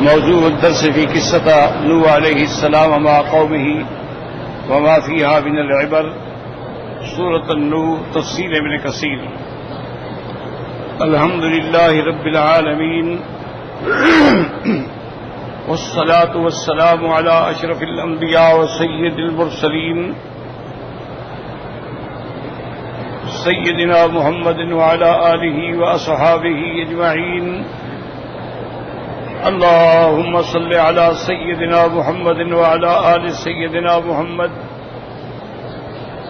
موضوع الدرس في قصة نوح عليه السلام مع قومه وما فيها من العبر. سورة النوح تفسير ابن كثير. الحمد لله رب العالمين والصلاة والسلام على أشرف الأنبياء وسيد المرسلين سيدنا محمد وعلى آله وأصحابه أجمعين. اللهم صل على سيدنا محمد وعلى آل سيدنا محمد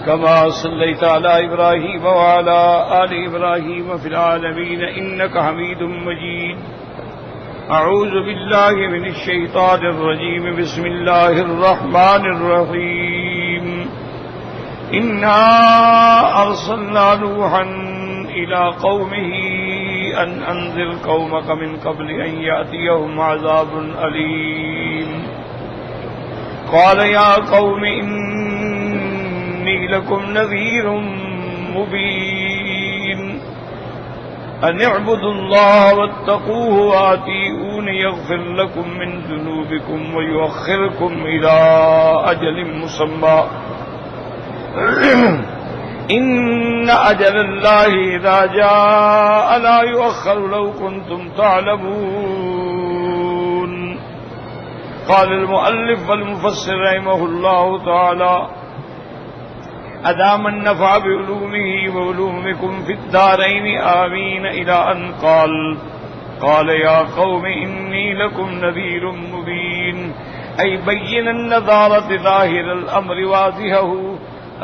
كما صليت على إبراهيم وعلى آل إبراهيم في العالمين إنك حميد مجيد. أعوذ بالله من الشيطان الرجيم. بسم الله الرحمن الرحيم. إنا أرسلنا نوحا إلى قومه أن أنذر قومك من قبل أن يأتيهم عذاب أليم. قال يا قوم إني لكم نذير مبين أن اعبدوا الله واتقوه وأطيعون يغفر لكم من ذنوبكم ويؤخركم إلى أجل مسمى إن أجل الله إذا جاء لا يؤخر لو كنتم تعلمون. قال المؤلف والمفسر رحمه الله تعالى أدام النفع بعلومه وعلومكم في الدارين آمين إلى أن قال يا قوم إني لكم نذير مبين أي بين النذارة ظاهر الأمر واضحه.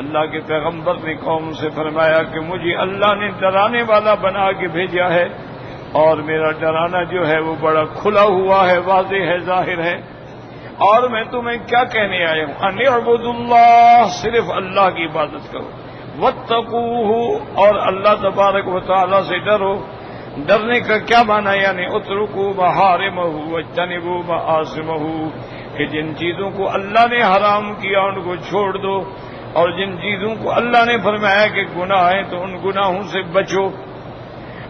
اللہ کے پیغمبر نے قوم سے فرمایا کہ مجھے اللہ نے ڈرانے والا بنا کے بھیجا ہے اور میرا ڈرانا جو ہے وہ بڑا کھلا ہوا ہے، واضح ہے، ظاہر ہے. اور میں تمہیں کیا کہنے آیا ہوں؟ ان اعبدوا اللہ، صرف اللہ کی عبادت کرو، واتقوہ، اور اللہ تبارک و تعالی سے ڈرو. ڈرنے کا کیا معنی؟ یعنی اترکوا محارمہ واجتنبوا معاصمہ، کہ جن چیزوں کو اللہ نے حرام کیا ان کو چھوڑ دو، اور جن چیزوں کو اللہ نے فرمایا کہ گناہ ہیں تو ان گناہوں سے بچو.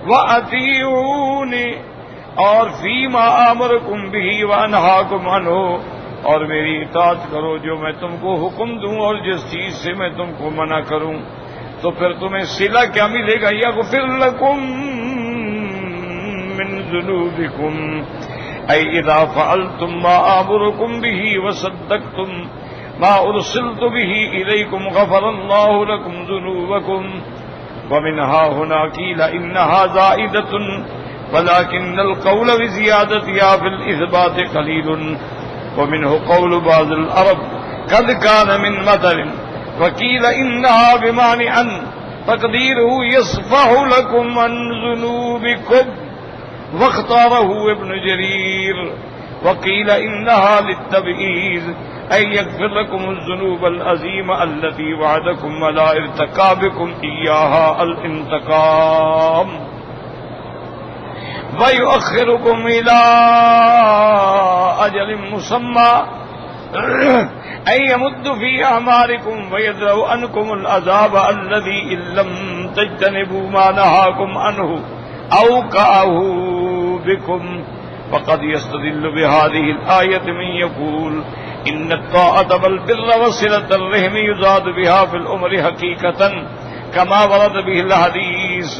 وَأَطِيعُونِ، اور فِيمَا آمُرُكُمْ بِهِ وَأَنْهَاكُمْ عَنْهُ، اور میری اطاعت کرو جو میں تم کو حکم دوں اور جس چیز سے میں تم کو منع کروں. تو پھر تمہیں صلہ کیا ملے گا؟ یغفر لکم من ذنوبکم، ای اذا فعلتم ما آمرکم به وصدقتم ما ارسلت به الیکم غفر اللہ لکم ذنوبکم. ومنها هنا قیل انها زائدة ولكن القول بزیادتها في الاثبات قلیل. ومنه قول بعض العرب قد كان من مثل وقيل انها بمعنى ان تقديره يصفح لكم عن ذنوبكم. واختاره ابن جرير. وقيل انها للتبعيض اي يغفر لكم الذنوب العظيمه التي وعدكم على ارتكابكم اياها الانتقام وَيُؤَخِّرُكُمْ إِلَىٰ أَجَلٍ مُّسَمًّى أَن يَمُدُّ فِي أَعْمَارِكُمْ وَيَدْرَأُ عَنكُمُ الْعَذَابَ الَّذِي إِن لَّمْ تَجْتَنِبُوا مَا نَهَاكُمْ عَنْهُ أَوْقَعَهُ بِكُمْ. وَقَدْ يَسْتَدِلُّ بِهَٰذِهِ الْآيَةِ مَن يَقُولُ إِنَّ الطَّاعَةَ وَالْبِرَّ وَصِلَةَ الرَّحِمِ يُزَادُ بِهَا فِي الْأُمُورِ حَقِيقَةً كَمَا وَرَدَ بِهِ الْحَدِيثُ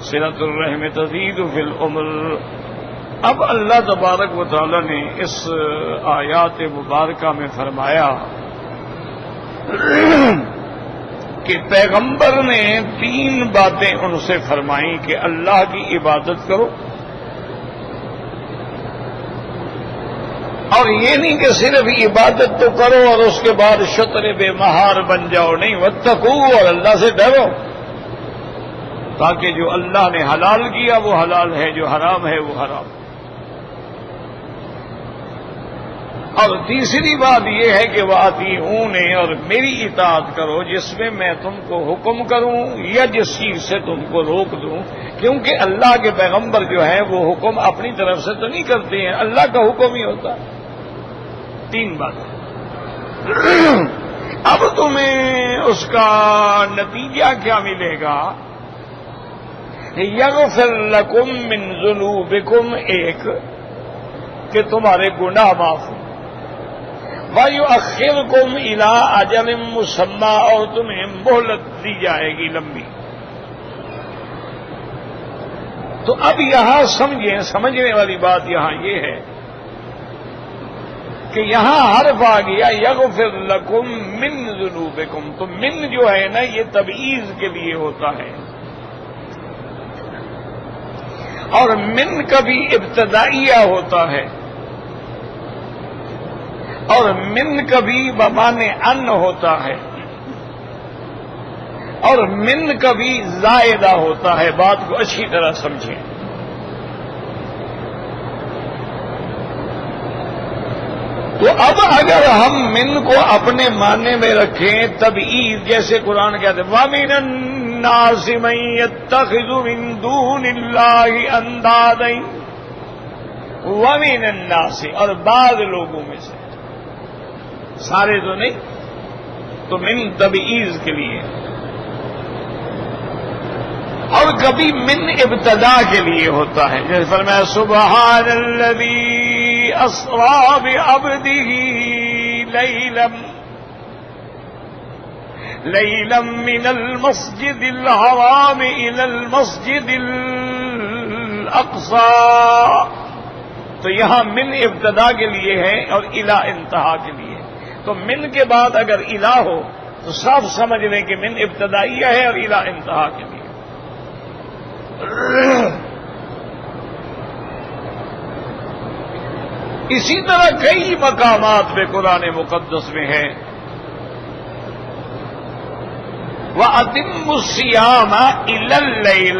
صلۃ الرحم تزید فی العمر. اب اللہ تبارک و تعالی نے اس آیات مبارکہ میں فرمایا کہ پیغمبر نے 3 باتیں ان سے فرمائیں کہ اللہ کی عبادت کرو، اور یہ نہیں کہ صرف عبادت تو کرو اور اس کے بعد شطر بے مہار بن جاؤ، نہیں، واتقوا، اور اللہ سے ڈرو، تاکہ جو اللہ نے حلال کیا وہ حلال ہے، جو حرام ہے وہ حرام. اور تیسری بات یہ ہے کہ وَأَطِيعُونِ، اور میری اطاعت کرو جس میں میں تم کو حکم کروں یا جس چیز سے تم کو روک دوں، کیونکہ اللہ کے پیغمبر جو ہیں وہ حکم اپنی طرف سے تو نہیں کرتے ہیں، اللہ کا حکم ہی ہوتا ہے. 3 باتیں. اب تمہیں اس کا نتیجہ کیا ملے گا؟ یغفر لکم من ذنوبکم، ایک کہ تمہارے گناہ معاف ہوں، وَيُؤَخِّرْكُمْ إِلَىٰ أَجَلٍ مُّسَمًّى، اور تمہیں مہلت دی جائے گی لمبی۔ تو اب یہاں سمجھنے والی بات یہاں یہ ہے کہ یہاں حرف آ گیا یغفر لکم من ذنوبکم، تو من جو ہے نا یہ تبعیض کے لیے ہوتا ہے، اور من کبھی ابتدائیہ ہوتا ہے، اور من کبھی بمانے ان ہوتا ہے، اور من کبھی زائدہ ہوتا ہے۔ بات کو اچھی طرح سمجھیں۔ تو اب اگر ہم من کو اپنے معنی میں رکھیں تبعیض، جیسے قرآن کہتے ہیں وَمِنَ النَّاسِ مَن يَتَّخِذُ مِن دُونِ اللَّهِ أَندَادًا، وَمِنَ النَّاسِ، اور بعض لوگوں میں سے، سارے تو نہیں، تو من تبعیض کے لیے، اور کبھی من ابتدا کے لیے ہوتا ہے، جیسے فرمایا سبحان الذی اسری بعبدہ لیلا من المسجد الحرام الی المسجد الاقصی، تو یہاں من ابتدا کے لیے ہے اور الی انتہا کے لیے، تو من کے بعد اگر الی ہو تو صاف سمجھ لیں کہ من ابتدائیہ ہے اور الی انتہا کے لیے۔ اسی طرح کئی مقامات پہ قرآن مقدس میں ہے وَأَتِمُّوا الصِّيَامَ إِلَى اللَّيْلِ،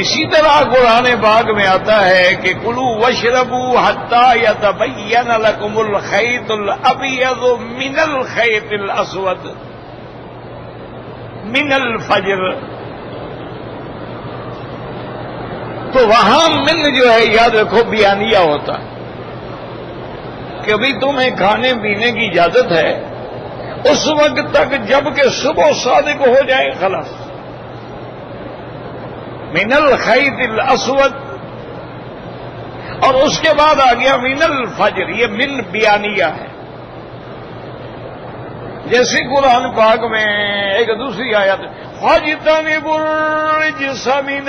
اسی طرح قرآن پاک میں آتا ہے کہ کلوا واشربوا حتى يتبين لكم الخيط الأبيض من الخيط الأسود من الفجر، تو وہاں من جو ہے یاد رکھو بیانیہ ہوتا ہے کہ ابھی تمہیں کھانے پینے کی اجازت ہے اس وقت تک جب کہ صبح صادق ہو جائے، خلاص۔ من الخیط الاسود، اور اس کے بعد آ گیا من الفجر، یہ من بیانیہ ہے۔ جیسے قرآن پاک میں ایک دوسری آیت فَاجْتَنِبُوا الرِّجْسَ مِنَ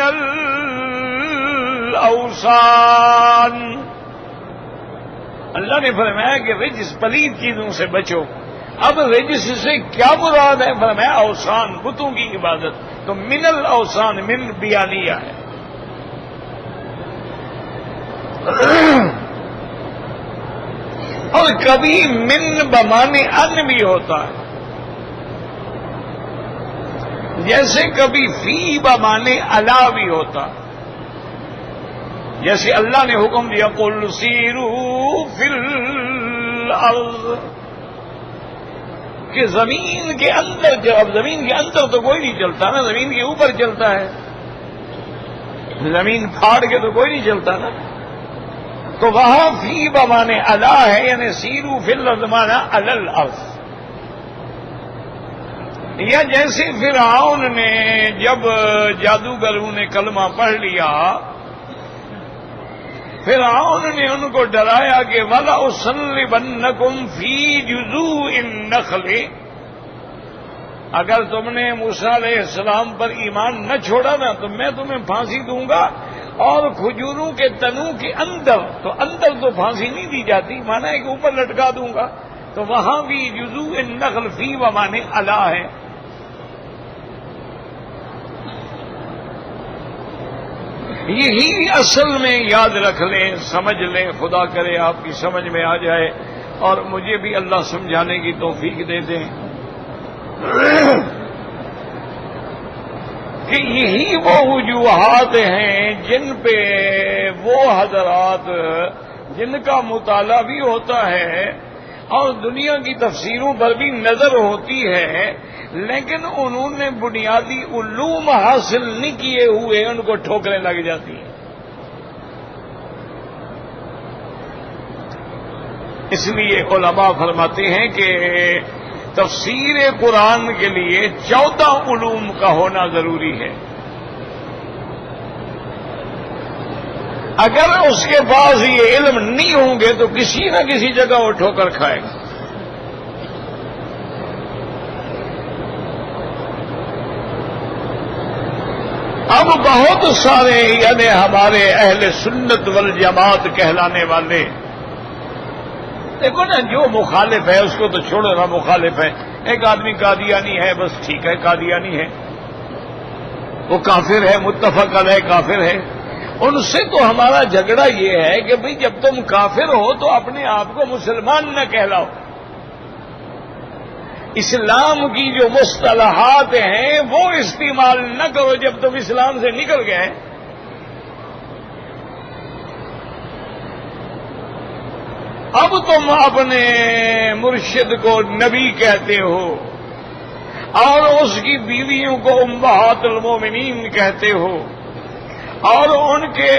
الْأَوْثَانِ، اللہ نے فرمایا کہ رجس پلید چیزوں سے بچو۔ اب رجس سے کیا مراد ہے؟ فرمایا اوثان، بتوں کی عبادت، تو من الاوثان من بیانیہ ہے۔ اور کبھی من بمانے ان بھی ہوتا ہے، جیسے کبھی فی بمانے الا بھی ہوتا ہے، جیسے اللہ نے حکم دیا قُلْ سِيرُوا فِي الْأَرْضِ، کہ زمین کے اندر، جب زمین کے اندر تو کوئی نہیں چلتا نا، زمین کے اوپر چلتا ہے، زمین پھاڑ کے تو کوئی نہیں چلتا نا، تو وہاں فی بمانے الا ہے، یعنی سیرو فی الارض مانا علی الارض۔ یا جیسے فرعون نے جب جادوگروں نے کلمہ پڑھ لیا، فرعون نے ان کو ڈرایا کہ وَلَأُصَلِّبَنَّكُمْ فِي جُذُوعِ النَّخْلِ، اگر تم نے موسیٰ علیہ السلام پر ایمان نہ چھوڑا نا تو میں تمہیں پھانسی دوں گا، اور کھجوروں کے تنوں کے اندر، تو اندر تو پھانسی نہیں دی جاتی، مانا ہے کہ اوپر لٹکا دوں گا، تو وہاں بھی جذوع النخل فی بمانے الا ہے۔ یہی اصل میں یاد رکھ لیں، سمجھ لیں، خدا کرے آپ کی سمجھ میں آ جائے اور مجھے بھی اللہ سمجھانے کی توفیق دے دیں کہ یہی وہ وجوہات ہیں جن پہ وہ حضرات جن کا مطالعہ بھی ہوتا ہے اور دنیا کی تفسیروں پر بھی نظر ہوتی ہے، لیکن انہوں نے بنیادی علوم حاصل نہیں کیے ہوئے ان کو ٹھوکریں لگ جاتی ہیں۔ اس لیے علماء فرماتے ہیں کہ تفسیر قرآن کے لیے 14 علوم کا ہونا ضروری ہے. اگر اس کے پاس یہ علم نہیں ہوں گے تو کسی نہ کسی جگہ وہ ٹھوکر کھائے گا. اب بہت سارے یعنی ہمارے اہل سنت والجماعت کہلانے والے، دیکھو نا، جو مخالف ہے اس کو تو چھوڑو نا، مخالف ہے. ایک آدمی قادیانی ہے، بس ٹھیک ہے، قادیانی ہے، وہ کافر ہے، متفق علیہ کافر ہے. ان سے تو ہمارا جھگڑا یہ ہے کہ بھئی جب تم کافر ہو تو اپنے آپ کو مسلمان نہ کہلاؤ. اسلام کی جو مصطلحات ہیں وہ استعمال نہ کرو جب تم اسلام سے نکل گئے. اب تم اپنے مرشد کو نبی کہتے ہو اور اس کی بیویوں کو امہات المومنین کہتے ہو اور ان کے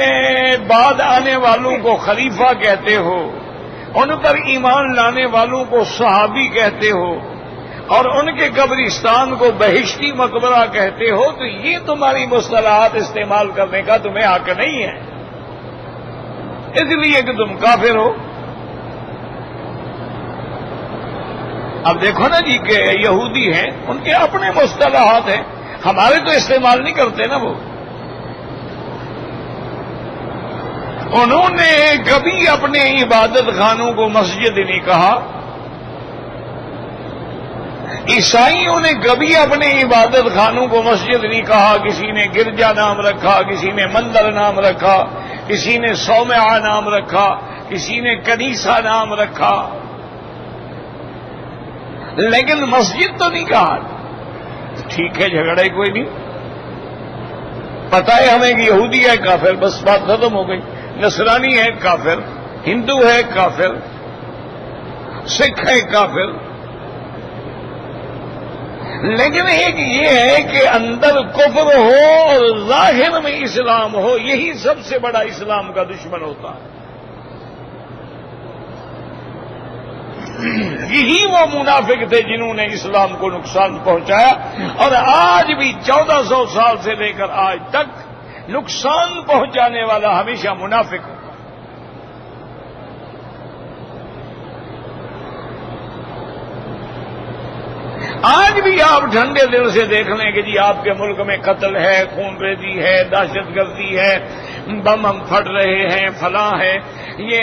بعد آنے والوں کو خلیفہ کہتے ہو، ان پر ایمان لانے والوں کو صحابی کہتے ہو اور ان کے قبرستان کو بہشتی مقبرہ کہتے ہو، تو یہ تمہاری مصطلحات استعمال کرنے کا تمہیں حق نہیں ہے، اس لیے کہ تم کافر ہو. اب دیکھو نا جی کہ یہودی ہیں، ان کے اپنے مصطلحات ہیں، ہمارے تو استعمال نہیں کرتے نا. وہ انہوں نے کبھی اپنے عبادت خانوں کو مسجد نہیں کہا. عیسائیوں نے کبھی اپنے عبادت خانوں کو مسجد نہیں کہا. کسی نے گرجا نام رکھا، کسی نے مندر نام رکھا، کسی نے صومعہ نام رکھا، کسی نے کنیسہ نام رکھا، لیکن مسجد تو نہیں کہا. ٹھیک ہے، جھگڑا ہی کوئی نہیں. پتہ ہے ہمیں کہ یہودی ہے کافر، بس بات ختم ہو گئی. نصرانی ہے کافر، ہندو ہے کافر، سکھ ہے کافر. لیکن ایک یہ ہے کہ اندر کفر ہو اور ظاہر میں اسلام ہو، یہی سب سے بڑا اسلام کا دشمن ہوتا ہے. یہی وہ منافق تھے جنہوں نے اسلام کو نقصان پہنچایا، اور آج بھی 1400 سال سے لے کر آج تک نقصان پہنچانے والا ہمیشہ منافق ہوتا ہے. آج بھی آپ ٹھنڈے دل سے دیکھ لیں کہ جی آپ کے ملک میں قتل ہے، خون ریزی ہے، دہشت گردی ہے، بم ہم پھٹ رہے ہیں، فلاں ہے یہ،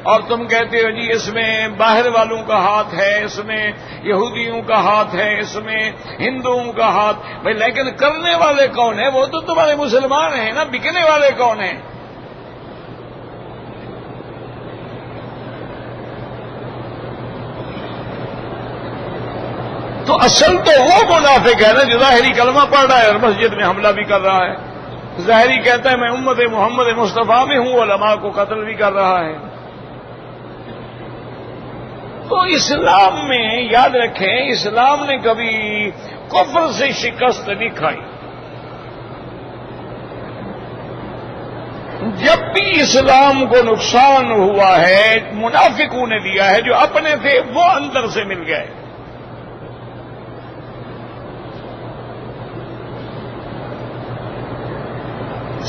اور تم کہتے ہو جی اس میں باہر والوں کا ہاتھ ہے، اس میں یہودیوں کا ہاتھ ہے، اس میں ہندوؤں کا ہاتھ. بھائی لیکن کرنے والے کون ہیں؟ وہ تو تمہارے مسلمان ہیں نا. بکنے والے کون ہیں؟ تو اصل تو وہ منافق ہے نا جو ظاہری کلمہ پڑھ رہا ہے اور مسجد میں حملہ بھی کر رہا ہے. ظاہری کہتا ہے میں امت محمد مصطفیٰ میں ہوں، علماء کو قتل بھی کر رہا ہے. تو اسلام میں یاد رکھیں، اسلام نے کبھی کفر سے شکست نہیں کھائی. جب بھی اسلام کو نقصان ہوا ہے منافقوں نے دیا ہے، جو اپنے تھے وہ اندر سے مل گئے.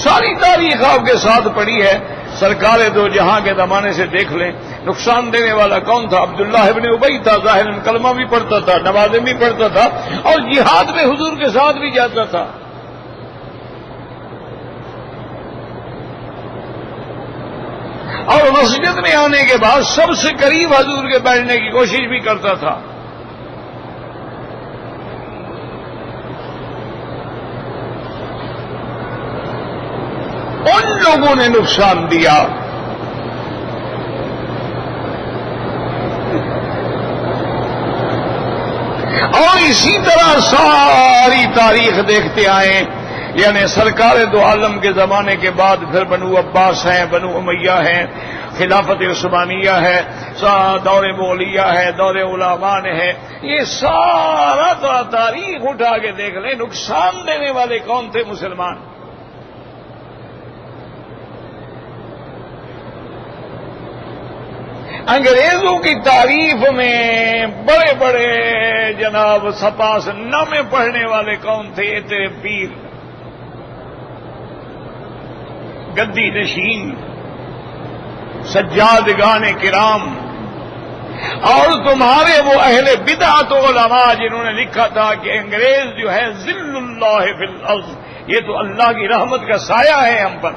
ساری تاریخ آپ کے ساتھ پڑی ہے. سرکار دو جہاں کے زمانے سے دیکھ لیں، نقصان دینے والا کون تھا؟ عبداللہ ابن ابی تھا. ظاہر کلمہ بھی پڑھتا تھا، نمازیں بھی پڑھتا تھا اور جہاد میں حضور کے ساتھ بھی جاتا تھا. اور مسجد میں آنے کے بعد سب سے قریب حضور کے بیٹھنے کی کوشش بھی کرتا تھا. ان لوگوں نے نقصان دیا. اور اسی طرح ساری تاریخ دیکھتے آئے، یعنی سرکار دو عالم کے زمانے کے بعد پھر بنو عباس ہیں، بنو امیہ ہیں، خلافت عثمانیہ ہے، دور مغلیہ ہے، دور علماء ہے. یہ سارا تاریخ اٹھا کے دیکھ لیں، نقصان دینے والے کون تھے؟ مسلمان. انگریزوں کی تعریف میں بڑے بڑے جناب سپاس نامے پڑھنے والے کون تھے؟ یہ تیرے پیر گدی نشین سجادگان کرام، اور تمہارے وہ اہل بدعت علماء جنہوں نے لکھا تھا کہ انگریز جو ہے ذل اللہ فی الارض، یہ تو اللہ کی رحمت کا سایہ ہے ہم پر۔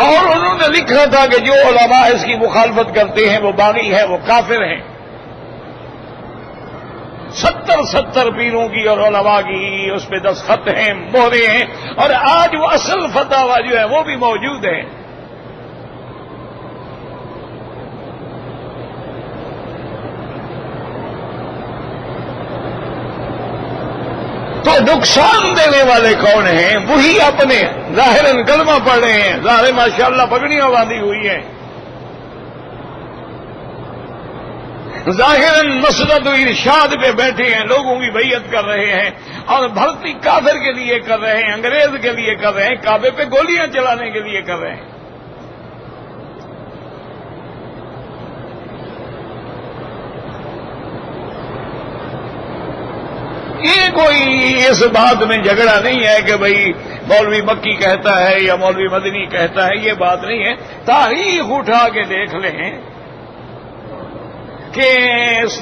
اور انہوں نے لکھا تھا کہ جو علماء اس کی مخالفت کرتے ہیں وہ باغی ہے، وہ کافر ہیں۔ 70 پیروں کی اور علماء کی اس پہ دستخط ہیں، مہرے ہیں، اور آج وہ اصل فتاوی جو ہے وہ بھی موجود ہے۔ تو نقصان دینے والے کون ہیں؟ وہی اپنے ظاہراً کلمہ پڑھ رہے ہیں، ظاہر ماشاءاللہ پگڑیاں باندھی ہوئی ہیں، ظاہراً مسند و ارشاد پہ بیٹھے ہیں، لوگوں کی بیعت کر رہے ہیں، اور بھرتی کافر کے لیے کر رہے ہیں، انگریز کے لیے کر رہے ہیں، کعبے پہ گولیاں چلانے کے لیے کر رہے ہیں۔ یہ کوئی اس بات میں جھگڑا نہیں ہے کہ بھئی مولوی مکی کہتا ہے یا مولوی مدنی کہتا ہے، یہ بات نہیں ہے۔ تاریخ اٹھا کے دیکھ لیں کہ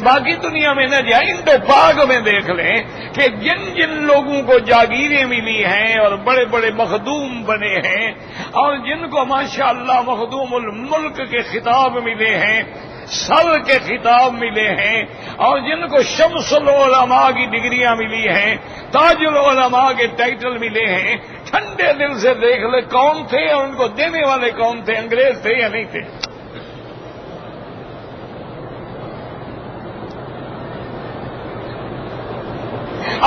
باقی دنیا میں نہ جائیں، انڈو پاک میں دیکھ لیں کہ جن جن لوگوں کو جاگیریں ملی ہیں اور بڑے بڑے مخدوم بنے ہیں، اور جن کو ماشاءاللہ مخدوم الملک کے خطاب ملے ہیں، سر کے خطاب ملے ہیں، اور جن کو شمس العلماء کی ڈگریاں ملی ہیں، تاج العلماء کے ٹائٹل ملے ہیں، ٹھنڈے دل سے دیکھ لے کون تھے اور ان کو دینے والے کون تھے؟ انگریز تھے یا نہیں تھے؟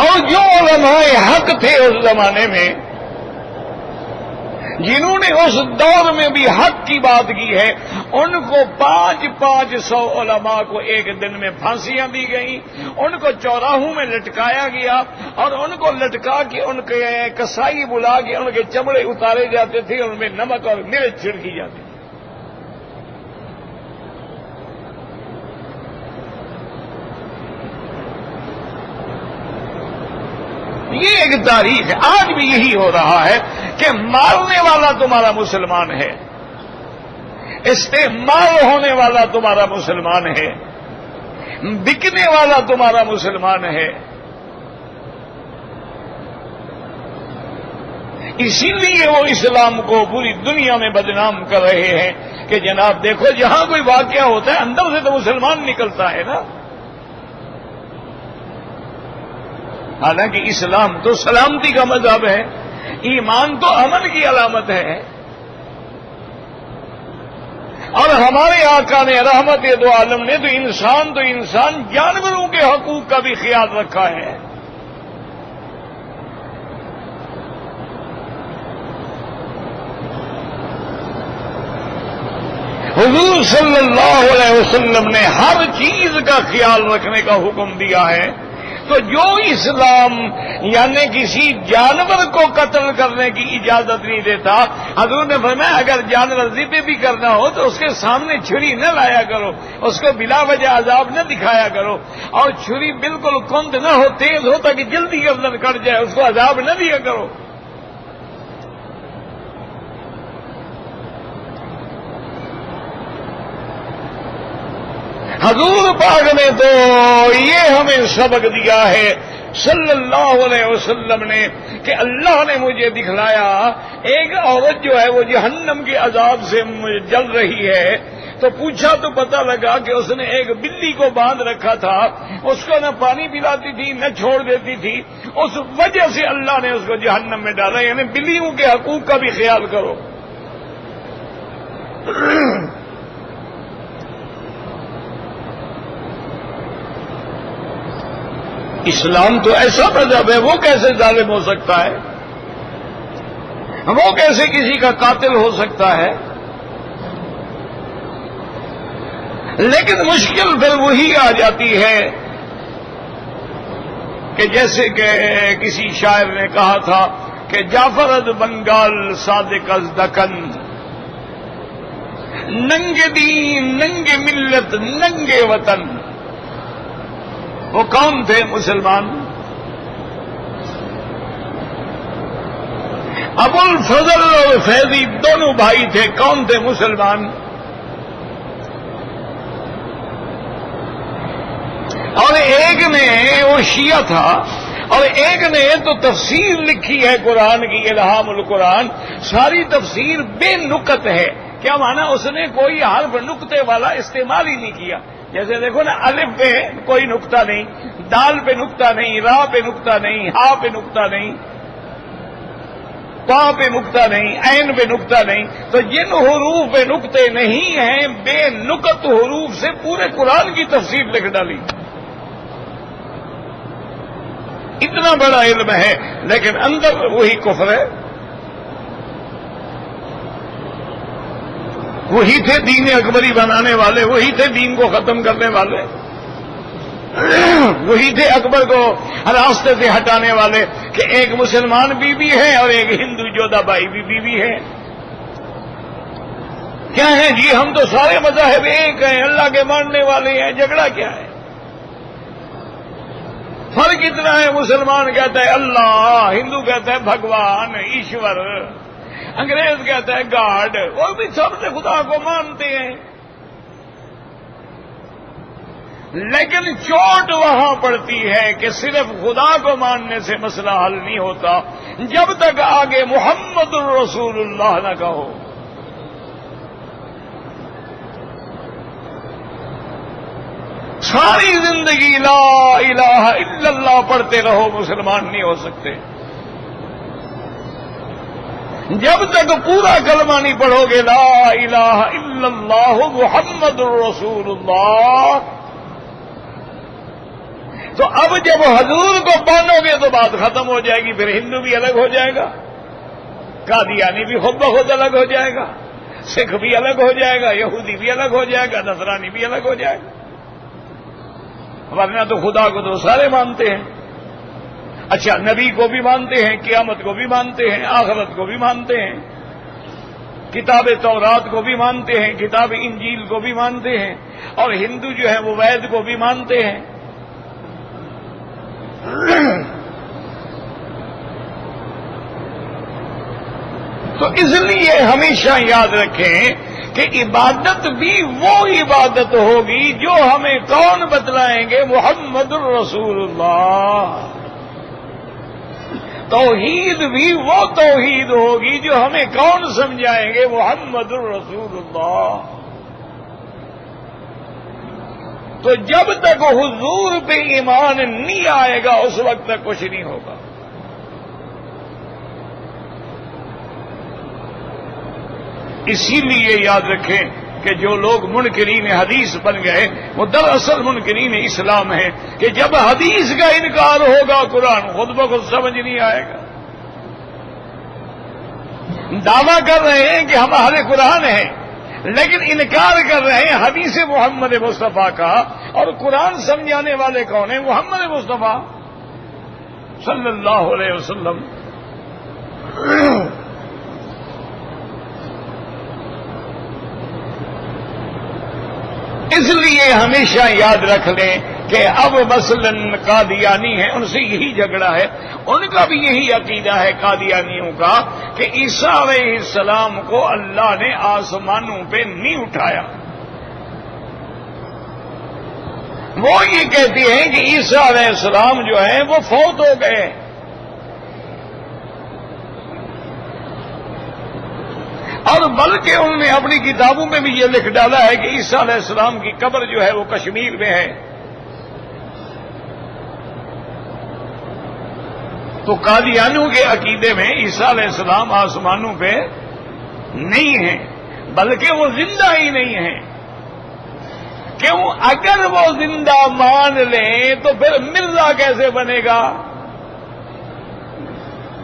اور جو علماء حق تھے اس زمانے میں، جنہوں نے اس دور میں بھی حق کی بات کی ہے، ان کو 500 علماء کو ایک دن میں پھانسیاں دی گئیں، ان کو چوراہوں میں لٹکایا گیا، اور ان کو لٹکا کے ان کے کسائی بلا کے ان کے چمڑے اتارے جاتے تھے، ان میں نمک اور مرچ چھڑکی جاتی تھی۔ یہ ایک تاریخ ہے، آج بھی یہی ہو رہا ہے کہ مارنے والا تمہارا مسلمان ہے، استعمال ہونے والا تمہارا مسلمان ہے، بکنے والا تمہارا مسلمان ہے۔ اسی لیے وہ اسلام کو پوری دنیا میں بدنام کر رہے ہیں کہ جناب دیکھو جہاں کوئی واقعہ ہوتا ہے اندر سے تو مسلمان نکلتا ہے نا۔ حالانکہ اسلام تو سلامتی کا مذہب ہے، ایمان تو امن کی علامت ہے، اور ہمارے آقا نے رحمت دو عالم نے تو انسان جانوروں کے حقوق کا بھی خیال رکھا ہے۔ حضور صلی اللہ علیہ وسلم نے ہر چیز کا خیال رکھنے کا حکم دیا ہے، تو جو اسلام یعنی کسی جانور کو قتل کرنے کی اجازت نہیں دیتا، حضور نے فرمایا اگر جانور ذبح بھی کرنا ہو تو اس کے سامنے چھری نہ لایا کرو، اس کو بلا وجہ عذاب نہ دکھایا کرو، اور چھری بالکل کند نہ ہو، تیز ہو تاکہ جلدی گردن کٹ جائے، اس کو عذاب نہ دیا کرو۔ حضور پاک نے تو یہ ہمیں سبق دیا ہے صلی اللہ علیہ وسلم نے کہ اللہ نے مجھے دکھلایا ایک عورت جو ہے وہ جہنم کے عذاب سے جل رہی ہے، تو پوچھا تو پتہ لگا کہ اس نے ایک بلی کو باندھ رکھا تھا، اس کو نہ پانی پلاتی تھی نہ چھوڑ دیتی تھی، اس وجہ سے اللہ نے اس کو جہنم میں ڈالا۔ یعنی بلیوں کے حقوق کا بھی خیال کرو۔ اسلام تو ایسا مذہب ہے، وہ کیسے ظالم ہو سکتا ہے؟ وہ کیسے کسی کا قاتل ہو سکتا ہے؟ لیکن مشکل پھر وہی آ جاتی ہے کہ جیسے کہ کسی شاعر نے کہا تھا کہ جعفر از بنگال صادق از دکن، ننگے دین ننگے ملت ننگے وطن. وہ کون تھے مسلمان؟ ابو الفضل اور فیضی دونوں بھائی تھے. کون تھے مسلمان؟ اور ایک نے وہ شیعہ تھا اور ایک نے تو تفسیر لکھی ہے قرآن کی، الہام القرآن. ساری تفسیر بے نکت ہے. کیا مانا؟ اس نے کوئی حرف نکتے والا استعمال ہی نہیں کیا. جیسے دیکھو نا، الف پہ کوئی نکتہ نہیں، دال پہ نکتہ نہیں، را پہ نکتہ نہیں، ہا پہ نکتہ نہیں، پا پہ نکتہ نہیں، عین پہ نکتہ نہیں. تو جن حروف پہ نکتے نہیں ہیں، بے نکت حروف سے پورے قرآن کی تفسیر لکھ ڈالی. اتنا بڑا علم ہے لیکن اندر وہی کفر ہے. وہی تھے دین اکبری بنانے والے، وہی تھے دین کو ختم کرنے والے، وہی تھے اکبر کو راستے سے ہٹانے والے کہ ایک مسلمان بیوی ہے اور ایک ہندو جودھا بائی بھی بیوی ہے. کیا ہے جی؟ ہم تو سارے مذاہب ایک ہیں، اللہ کے ماننے والے ہیں، جھگڑا کیا ہے؟ فرق اتنا ہے، مسلمان کہتا ہے اللہ، ہندو کہتا ہے بھگوان ایشور، انگریز کہتا ہے گاڈ. وہ بھی سب سے خدا کو مانتے ہیں، لیکن چوٹ وہاں پڑتی ہے کہ صرف خدا کو ماننے سے مسئلہ حل نہیں ہوتا جب تک آگے محمد الرسول اللہ نہ کہو. ساری زندگی لا الہ الا اللہ پڑھتے رہو، مسلمان نہیں ہو سکتے. جب تک پورا کلمہ نہیں پڑھو گے لا الہ الا اللہ محمد الرسول اللہ، تو اب جب حضور کو مانو گے تو بات ختم ہو جائے گی. پھر ہندو بھی الگ ہو جائے گا، قادیانی بھی خود بخود الگ ہو جائے گا، سکھ بھی الگ ہو جائے گا، یہودی بھی الگ ہو جائے گا، نصرانی بھی الگ ہو جائے گا. ورنہ تو خدا کو تو سارے مانتے ہیں. اچھا، نبی کو بھی مانتے ہیں، قیامت کو بھی مانتے ہیں، آخرت کو بھی مانتے ہیں، کتاب تورات کو بھی مانتے ہیں، کتاب انجیل کو بھی مانتے ہیں، اور ہندو جو ہے وہ وید کو بھی مانتے ہیں. تو اس لیے ہمیشہ یاد رکھیں کہ عبادت بھی وہ عبادت ہوگی جو ہمیں کون بتلائیں گے؟ محمد الرسول اللہ. توحید بھی وہ توحید ہوگی جو ہمیں کون سمجھائیں گے؟ محمد الرسول اللہ. تو جب تک حضور پہ ایمان نہیں آئے گا اس وقت تک کچھ نہیں ہوگا. اسی لیے یاد رکھیں کہ جو لوگ منکرین حدیث بن گئے وہ دراصل منکرین اسلام ہیں، کہ جب حدیث کا انکار ہوگا قرآن خود بخود سمجھ نہیں آئے گا. دعویٰ کر رہے ہیں کہ ہم اہل قرآن ہیں، لیکن انکار کر رہے ہیں حدیث محمد مصطفیٰ کا. اور قرآن سمجھانے والے کون ہیں؟ محمد مصطفیٰ صلی اللہ علیہ وسلم. اس لیے ہمیشہ یاد رکھ لیں کہ اب مثلاً قادیانی ہیں، ان سے یہی جھگڑا ہے. ان کا بھی یہی عقیدہ ہے قادیانیوں کا کہ عیسیٰ علیہ السلام کو اللہ نے آسمانوں پہ نہیں اٹھایا. وہ یہ کہتے ہیں کہ عیسیٰ علیہ السلام جو ہیں وہ فوت ہو گئے. اور بلکہ انہوں نے اپنی کتابوں میں بھی یہ لکھ ڈالا ہے کہ عیسیٰ علیہ السلام کی قبر جو ہے وہ کشمیر میں ہے. تو قادیانیوں کے عقیدے میں عیسیٰ علیہ السلام آسمانوں پہ نہیں ہیں، بلکہ وہ زندہ ہی نہیں ہیں. کیوں؟ اگر وہ زندہ مان لیں تو پھر مرزا کیسے بنے گا؟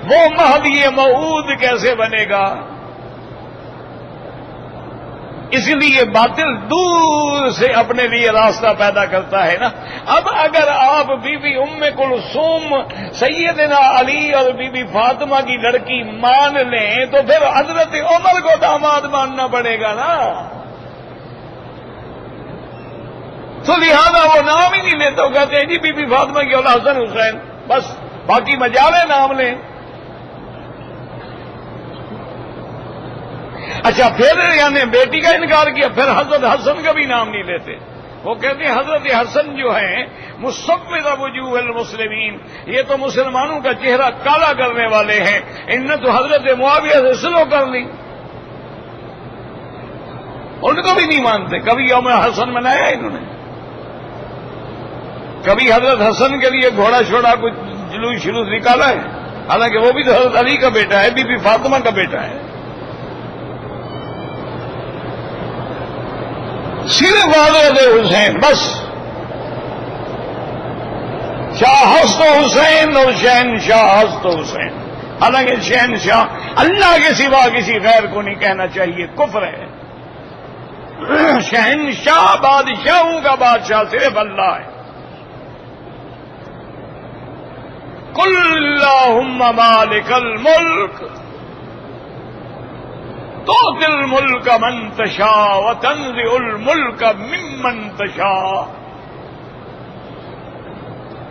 وہ مہدی موعود کیسے بنے گا؟ اس لیے باطل دور سے اپنے لیے راستہ پیدا کرتا ہے نا. اب اگر آپ بی بی ام کلثوم سیدنا علی اور بی بی فاطمہ کی لڑکی مان لیں تو پھر حضرت عمر کو داماد ماننا پڑے گا نا. تو لہذا وہ نام ہی نہیں لیتے. کہتے ہیں جی بی بی فاطمہ کی اولاد حسن حسین، بس باقی مجالے نام لیں. اچھا پھر یعنی بیٹی کا انکار کیا، پھر حضرت حسن کا بھی نام نہیں لیتے. وہ کہتے ہیں حضرت حسن جو ہیں مسود وجوہ المسلمین، یہ تو مسلمانوں کا چہرہ کالا کرنے والے ہیں، ان نے تو حضرت معاویہ سے سلو کر لی. ان کو بھی نہیں مانتے. کبھی یوم حسن منایا انہوں نے؟ کبھی حضرت حسن کے لیے گھوڑا چھوڑا کچھ جلوس شلوس نکالا ہے؟ حالانکہ وہ بھی تو حضرت علی کا بیٹا ہے، بی بی فاطمہ کا بیٹا ہے. صرف حضرت حسین بس. شاہ ہست حسین اور شہنشاہ ہست حسین. حالانکہ شہنشاہ اللہ کے سوا کسی غیر کو نہیں کہنا چاہیے، کفر ہے. شہنشاہ بادشاہوں کا بادشاہ صرف اللہ ہے. قل اللہم مالک الملک تؤتی الملک من تشاء وتنزع الملک ممن تشاء.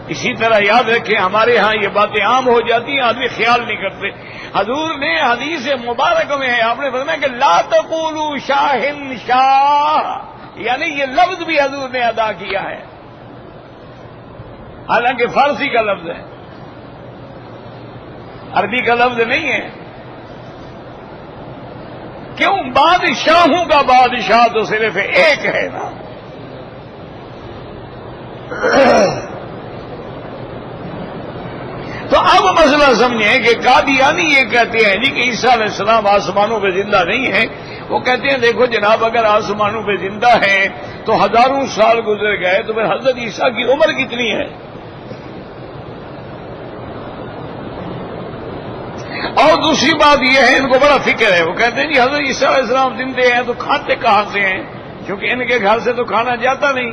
اسی طرح یاد رکھیں ہمارے ہاں یہ باتیں عام ہو جاتی ہیں، آدمی خیال نہیں کرتے. حضور نے حدیث مبارک میں ہے، آپ نے فرمایا کہ لا تقولوا شاہن شاہ، یعنی یہ لفظ بھی حضور نے ادا کیا ہے، حالانکہ فارسی کا لفظ ہے، عربی کا لفظ نہیں ہے. کیوں؟ بادشاہوں کا بادشاہ تو صرف ایک ہے نا. تو اب مسئلہ سمجھیں کہ قادیانی یہ کہتے ہیں جی کہ عیسیٰ علیہ السلام آسمانوں پہ زندہ نہیں ہیں. وہ کہتے ہیں دیکھو جناب، اگر آسمانوں پہ زندہ ہیں تو ہزاروں سال گزر گئے تو پھر حضرت عیسیٰ کی عمر کتنی ہے؟ اور دوسری بات یہ ہے، ان کو بڑا فکر ہے. وہ کہتے ہیں جی حضرت عیسیٰ علیہ السلام زندے ہیں تو کھاتے کہاں سے ہیں؟ کیونکہ ان کے گھر سے تو کھانا جاتا نہیں.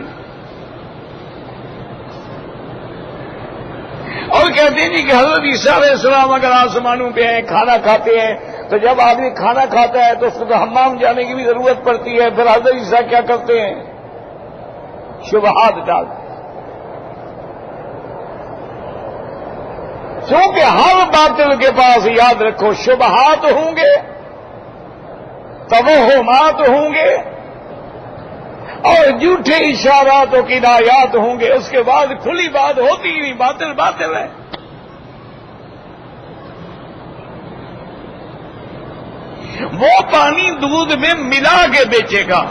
اور کہتے ہیں جی کہ حضرت عیسیٰ علیہ السلام اگر آسمانوں پہ ہیں، کھانا کھاتے ہیں، تو جب آدمی کھانا کھاتا ہے تو اس کو حمام جانے کی بھی ضرورت پڑتی ہے. پھر حضرت عیسیٰ کیا کرتے ہیں؟ شبہات ڈالتے. کیونکہ ہر باطل کے پاس یاد رکھو شبہات ہوں گے، توہمات ہوں گے، اور جھوٹے اشارات و کنایات ہوں گے. اس کے بعد کھلی بات ہوتی ہی نہیں، باطل باطل ہے. وہ پانی دودھ میں ملا کے بیچے گا،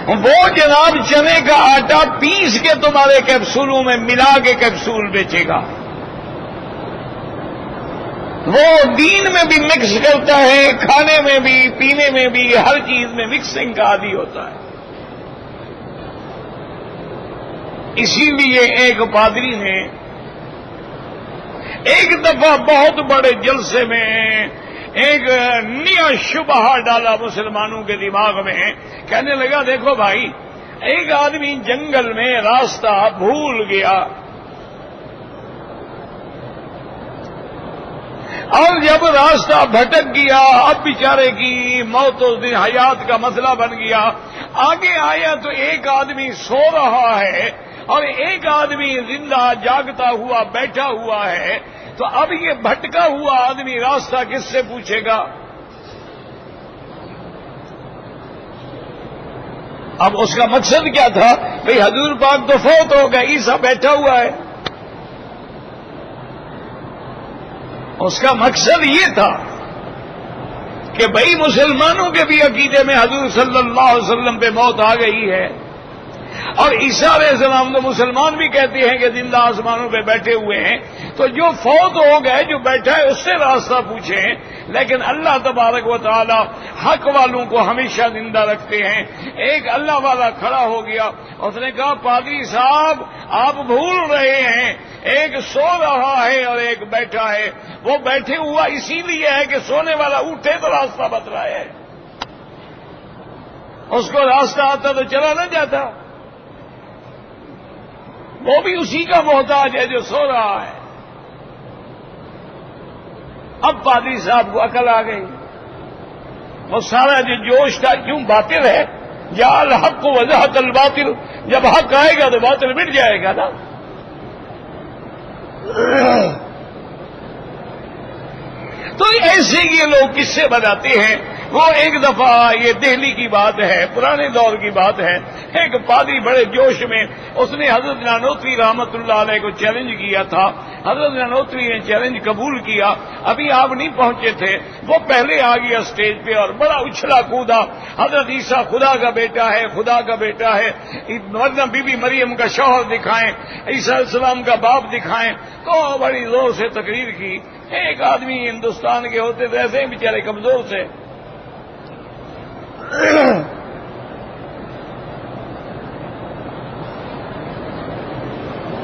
وہ جناب چنے کا آٹا پیس کے تمہارے کیپسولوں میں ملا کے کیپسول بیچے گا. وہ دین میں بھی مکس کرتا ہے، کھانے میں بھی، پینے میں بھی، ہر چیز میں مکسنگ کا عادی ہوتا ہے. اسی لیے ایک پادری نے ایک دفعہ بہت بڑے جلسے میں ایک نیا شبہ ڈالا مسلمانوں کے دماغ میں. کہنے لگا دیکھو بھائی، ایک آدمی جنگل میں راستہ بھول گیا، اور جب راستہ بھٹک گیا، اب بیچارے کی موت اس دن حیات کا مسئلہ بن گیا. آگے آیا تو ایک آدمی سو رہا ہے اور ایک آدمی زندہ جاگتا ہوا بیٹھا ہوا ہے. تو اب یہ بھٹکا ہوا آدمی راستہ کس سے پوچھے گا؟ اب اس کا مقصد کیا تھا؟ بھئی حضور پاک تو فوت ہو گئے، عیسیٰ بیٹھا ہوا ہے. اس کا مقصد یہ تھا کہ بھئی مسلمانوں کے بھی عقیدے میں حضور صلی اللہ علیہ وسلم پہ موت آ گئی ہے، اور عیسیٰ علیہ السلام تو مسلمان بھی کہتے ہیں کہ زندہ آسمانوں پہ بیٹھے ہوئے ہیں، تو جو فوت ہو گئے جو بیٹھا ہے اس سے راستہ پوچھیں، لیکن اللہ تبارک و تعالی حق والوں کو ہمیشہ زندہ رکھتے ہیں۔ ایک اللہ والا کھڑا ہو گیا، اس نے کہا پادری صاحب آپ بھول رہے ہیں، ایک سو رہا ہے اور ایک بیٹھا ہے، وہ بیٹھے ہوا اسی لیے ہے کہ سونے والا اٹھے تو راستہ بتلا ہے، اس کو راستہ آتا تو چلا نہ جاتا، وہ بھی اسی کا محتاج ہے جو سو رہا ہے۔ اب پادری صاحب کو عقل آ گئی، وہ سارا جو جوش تھا کیوں باطل ہے، یا الحق وضاحت الباطل، جب حق آئے گا تو باطل مٹ جائے گا نا۔ تو ایسے یہ لوگ قصے بناتے ہیں۔ وہ ایک دفعہ، یہ دہلی کی بات ہے، پرانے دور کی بات ہے، ایک پادری بڑے جوش میں اس نے حضرت نانوتوی رحمت اللہ علیہ کو چیلنج کیا تھا۔ حضرت نانوتوی نے چیلنج قبول کیا، ابھی آپ نہیں پہنچے تھے، وہ پہلے آ گیا اسٹیج پہ اور بڑا اچھلا کودا، حضرت عیسیٰ خدا کا بیٹا ہے، خدا کا بیٹا ہے، ورنہ بی بی مریم کا شوہر دکھائیں، عیسیٰ علیہ السلام کا باپ دکھائیں، تو بڑی زور سے تقریر کی۔ ایک آدمی ہندوستان کے ہوتے تھے ایسے ہی بیچارے کمزور سے،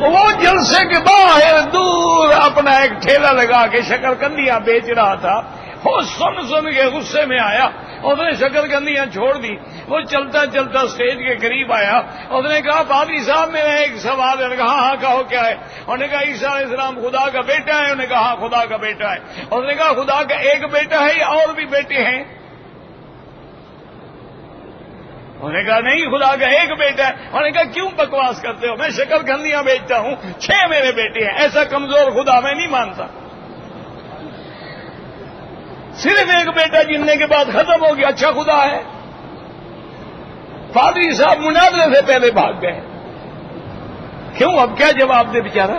وہ جلسے کے باہر دور اپنا ایک ٹھیلا لگا کے شکرکندیاں بیچ رہا تھا، وہ سن کے غصے میں آیا، اس نے شکرکندیاں چھوڑ دی، وہ چلتا چلتا اسٹیج کے قریب آیا، اس نے کہا پادری صاحب میرا ایک سوال ہے۔ کہا ہاں کہو کیا ہے؟ انہوں نے کہا عیسیٰ علیہ السلام خدا کا بیٹا ہے؟ انہوں نے کہا ہاں خدا کا بیٹا ہے۔ اس نے کہا خدا کا ایک بیٹا ہے یا اور بھی بیٹے ہیں؟ انہوں نے کہا نہیں خدا کا ایک بیٹا ہے۔ انہوں نے کہا کیوں بکواس کرتے ہو، میں شکرکندیاں بیچتا ہوں، 6 میرے بیٹے ہیں، ایسا کمزور خدا میں نہیں مانتا، صرف ایک بیٹا جننے کے بعد ختم ہو گیا، اچھا خدا ہے۔ پادری صاحب مناظرے سے پہلے بھاگ گئے، کیوں؟ اب کیا جواب دے بیچارہ؟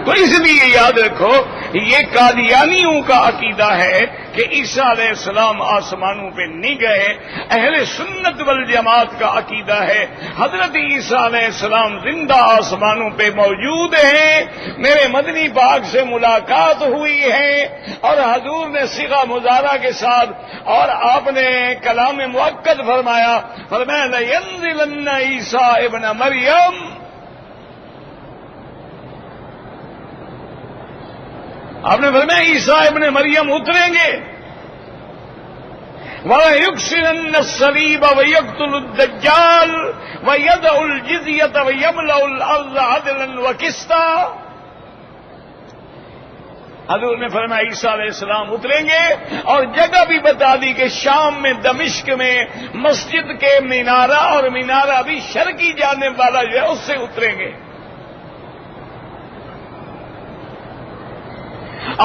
تو اس لیے یاد رکھو یہ قادیانیوں کا عقیدہ ہے کہ عیسیٰ علیہ السلام آسمانوں پہ نہیں گئے، اہل سنت والجماعت کا عقیدہ ہے حضرت عیسیٰ علیہ السلام زندہ آسمانوں پہ موجود ہیں، میرے مدنی پاک سے ملاقات ہوئی ہے، اور حضور نے صیغہ مضارع کے ساتھ، اور آپ نے کلام مؤکد فرمایا لَيَنزِلَنَّ عیسیٰ ابن مریم، آپ نے فرمایا عیسیٰ ابن مریم اتریں گے، وَلَيُكْسِرَنَّ الصَّلِيبَ وَيَقْتُلُ الدَّجَّالَ وَيَدْعُ الْجِزْيَةَ وَيَمْلَأُ الْأَرْضَ عَدْلًا وَقِسْطًا۔ حضور نے فرمایا عیسیٰ علیہ السلام اتریں گے، اور جگہ بھی بتا دی کہ شام میں دمشق میں مسجد کے مینارہ، اور مینارہ بھی شرقی جانب والا جو ہے اس سے اتریں گے،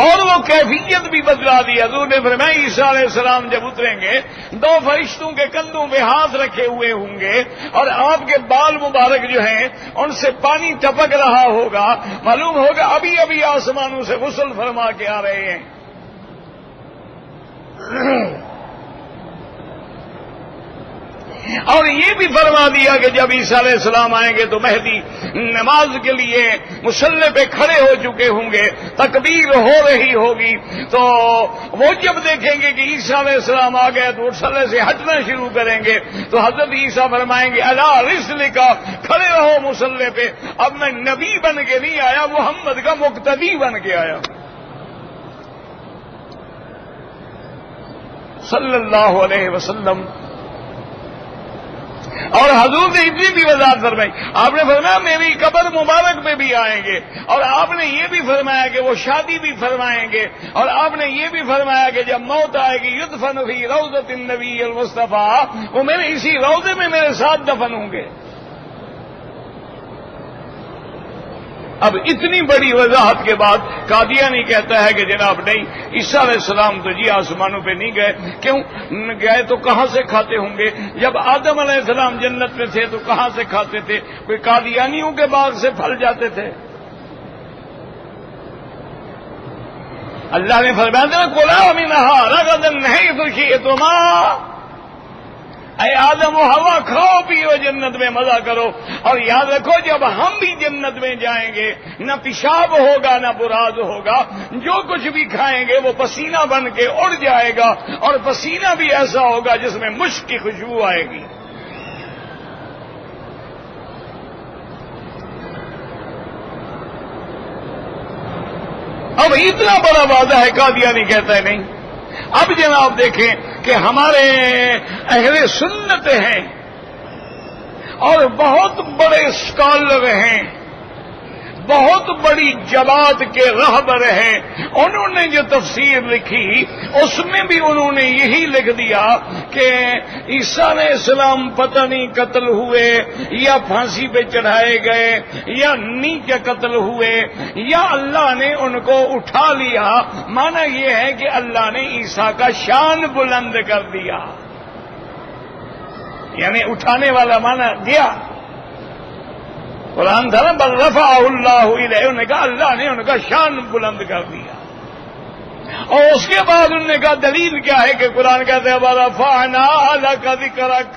اور وہ کیفیت بھی بدلا دی۔ حضور نے فرمایا عیسیٰ علیہ السلام جب اتریں گے 2 فرشتوں کے کندھوں پہ ہاتھ رکھے ہوئے ہوں گے، اور آپ کے بال مبارک جو ہیں ان سے پانی ٹپک رہا ہوگا، معلوم ہوگا ابھی ابھی آسمانوں سے غسل فرما کے آ رہے ہیں۔ اور یہ بھی فرما دیا کہ جب عیسیٰ علیہ السلام آئیں گے تو مہدی نماز کے لیے مصلی پہ کھڑے ہو چکے ہوں گے، تکبیر ہو رہی ہوگی، تو وہ جب دیکھیں گے کہ عیسیٰ علیہ السلام آ گئے تو مصلی سے ہٹنا شروع کریں گے، تو حضرت عیسیٰ فرمائیں گے الا رسلک، کھڑے رہو مصلی پہ، اب میں نبی بن کے نہیں آیا، محمد کا مقتدی بن کے آیا صلی اللہ علیہ وسلم۔ اور حضور نے اتنی بھی وضاحت فرمائی، آپ نے فرمایا میری قبر مبارک میں بھی آئیں گے، اور آپ نے یہ بھی فرمایا کہ وہ شادی بھی فرمائیں گے، اور آپ نے یہ بھی فرمایا کہ جب موت آئے گی یدفن فی روضۃ النبی المصطفیٰ، وہ میرے اسی روضے میں میرے ساتھ دفن ہوں گے۔ اب اتنی بڑی وضاحت کے بعد قادیانی کہتا ہے کہ جناب نہیں، عیسیٰ علیہ السلام تو جی آسمانوں پہ نہیں گئے، کیوں گئے تو کہاں سے کھاتے ہوں گے؟ جب آدم علیہ السلام جنت میں تھے تو کہاں سے کھاتے تھے؟ کوئی قادیانیوں کے باغ سے پھل جاتے تھے؟ اللہ نے فرمایا تھا کُلَا مِنْهَا رَغَدًا حَيْثُ شِئْتُمَا، اے آدم و ہوا کھاؤ پیو جنت میں مزہ کرو، اور یاد رکھو جب ہم بھی جنت میں جائیں گے نہ پیشاب ہوگا نہ براز ہوگا، جو کچھ بھی کھائیں گے وہ پسینہ بن کے اڑ جائے گا، اور پسینہ بھی ایسا ہوگا جس میں مشک کی خوشبو آئے گی۔ اب اتنا بڑا وعدہ ہے، قادیانی کہتا ہے نہیں۔ اب جناب دیکھیں کہ ہمارے اہل سنت ہیں اور بہت بڑے اسکالر ہیں، بہت بڑی جماعت کے رہبر ہیں، انہوں نے جو تفسیر لکھی اس میں بھی انہوں نے یہی لکھ دیا کہ عیسیٰ علیہ السلام پتہ نہیں قتل ہوئے یا پھانسی پہ چڑھائے گئے یا نیچے قتل ہوئے یا اللہ نے ان کو اٹھا لیا۔ معنی یہ ہے کہ اللہ نے عیسیٰ کا شان بلند کر دیا، یعنی اٹھانے والا معنی گیا۔ قرآن تھا نا بل رفعہ اللہ الیہ، انہوں نے کہا اللہ نے ان کا شان بلند کر دیا۔ اور اس کے بعد انہوں نے کہا دلیل کیا ہے کہ قرآن کہتے ہیں وَرَفَعْنَا لَكَ ذِكْرَكَ،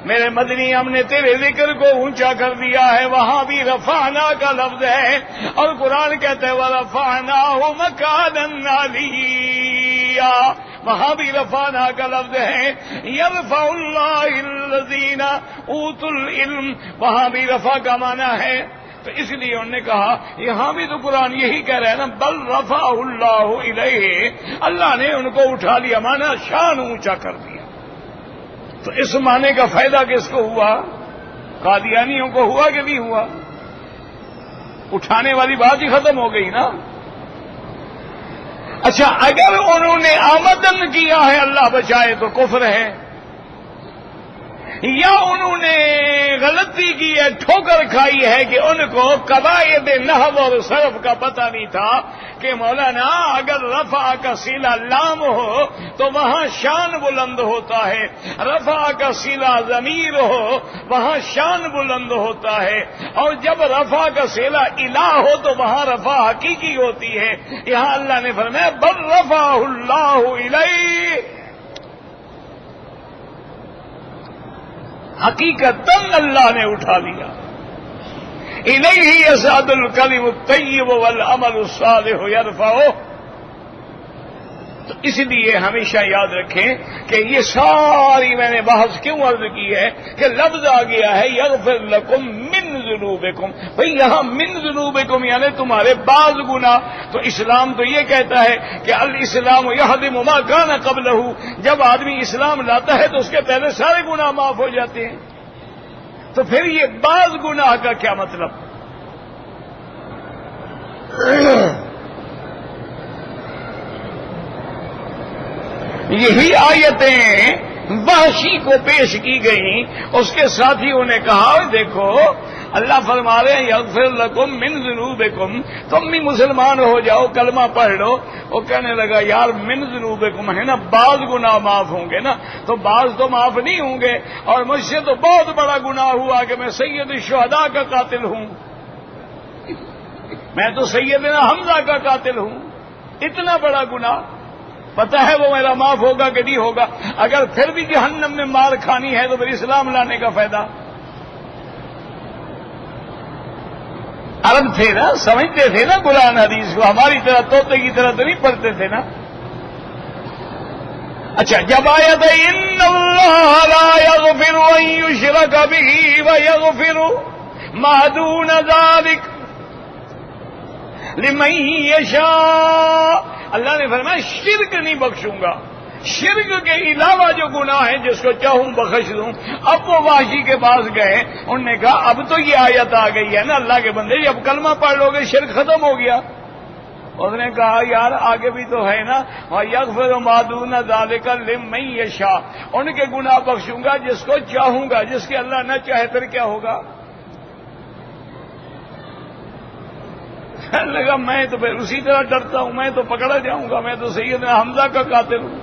میرے مدنی ہم نے تیرے ذکر کو اونچا کر دیا ہے، وہاں بھی رفعنا کا لفظ ہے، اور قرآن کہتے ہیں وَرَفَعْنَاهُ مَكَانًا عَلِيًّا، وہاں بھی رفعنا کا لفظ ہے، يَرْفَعُ اللَّهُ الَّذِينَ أُوتُوا الْعِلْمَ، وہاں بھی رفع کا معنی ہے۔ تو اس لیے انہوں نے کہا یہاں بھی تو قرآن یہی کہہ رہا ہے نا بل رفعہ اللہ الیہ، اللہ نے ان کو اٹھا لیا، معنی شان اونچا کر دیا۔ تو اس معنی کا فائدہ کس کو ہوا؟ قادیانیوں کو ہوا کہ نہیں ہوا؟ اٹھانے والی بات ہی ختم ہو گئی نا۔ اچھا اگر انہوں نے آمدن کیا ہے اللہ بچائے تو کفر ہے، یا انہوں نے غلطی کی ہے، ٹھوکر کھائی ہے کہ ان کو قواعد نحو اور صرف کا پتہ نہیں تھا کہ مولانا اگر رفع کا صلہ لام ہو تو وہاں شان بلند ہوتا ہے، رفع کا صلہ ضمیر ہو وہاں شان بلند ہوتا ہے، اور جب رفع کا صلہ الہ ہو تو وہاں رفع حقیقی ہوتی ہے۔ یہاں اللہ نے فرمایا بل رفعہ اللہ الیہ، حقیقتاً اللہ نے اٹھا لیا۔ الیہ یصعد الکلم الطیب والعمل الصالح یرفعہ۔ تو اس لیے ہمیشہ یاد رکھیں کہ یہ ساری میں نے بحث کیوں عرض کی ہے کہ لفظ آ گیا ہے یغفر لکم من ذنوبکم، بھئی یہاں من ذنوبکم یعنی تمہارے بعض گناہ۔ تو اسلام تو یہ کہتا ہے کہ الاسلام یہدم ما کان قبلہ، جب آدمی اسلام لاتا ہے تو اس کے پہلے سارے گناہ معاف ہو جاتے ہیں، تو پھر یہ بعض گناہ کا کیا مطلب؟ یہی آیتیں وحشی کو پیش کی گئیں، اس کے ساتھیوں نے کہا دیکھو اللہ فرما رہے ہیں یغفر لکم من ذنوبکم، تم بھی مسلمان ہو جاؤ کلمہ پڑھ لو۔ وہ کہنے لگا یار من ذنوبکم ہے نا، بعض گناہ معاف ہوں گے نا، تو بعض تو معاف نہیں ہوں گے، اور مجھ سے تو بہت بڑا گناہ ہوا کہ میں سید الشہداء کا قاتل ہوں، میں تو سیدنا حمزہ کا قاتل ہوں، اتنا بڑا گناہ، پتہ ہے وہ میرا معاف ہوگا کہ نہیں ہوگا؟ اگر پھر بھی جہنم میں مار کھانی ہے تو پھر اسلام لانے کا فائدہ؟ عرب تھے نا، سمجھتے تھے نا قرآن حدیث کو، ہماری طرح طوطے کی طرح تو نہیں پڑھتے تھے نا۔ اچھا جب آیا تھا ان اللہ لا یغفر ان یشرک بہ ویغفر ما دون ذلک لمن یشاء، اللہ نے فرمایا شرک نہیں بخشوں گا، شرک کے علاوہ جو گناہ ہیں جس کو چاہوں بخش دوں۔ اب وہ وحشی کے پاس گئے، انہوں نے کہا اب تو یہ آیت آ گئی ہے نا اللہ کے بندے، اب کلمہ پڑھ لو گے شرک ختم ہو گیا۔ اس نے کہا یار آگے بھی تو ہے نا یغفر ما دون ذلک لمن یشاء، ان کے گناہ بخشوں گا جس کو چاہوں گا، جس کے اللہ نہ چاہے پھر کیا ہوگا؟ لگا میں تو پھر اسی طرح ڈرتا ہوں، میں تو پکڑا جاؤں گا، میں تو سیدنا حمزہ کا قاتل ہوں۔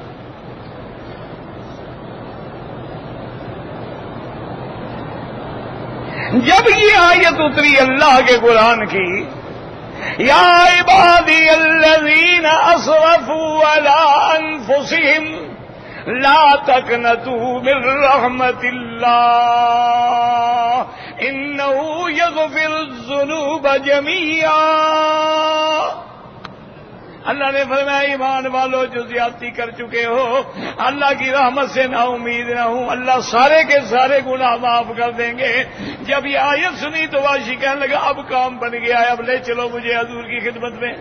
جب یہ آیت اتری اللہ کے قرآن کی یا عبادی الذین اسرفوا علی انفسہم لا تقنطوا من رحمت اللہ انہ یغفر الذنوب جميعا۔ اللہ نے فرمایا ایمان والو جو زیادتی کر چکے ہو اللہ کی رحمت سے نا امید نہ ہوں، اللہ سارے کے سارے گناہ معاف کر دیں گے۔ جب یہ آیت سنی تو واشی کہنے لگا اب کام بن گیا ہے، اب لے چلو مجھے حضور کی خدمت میں۔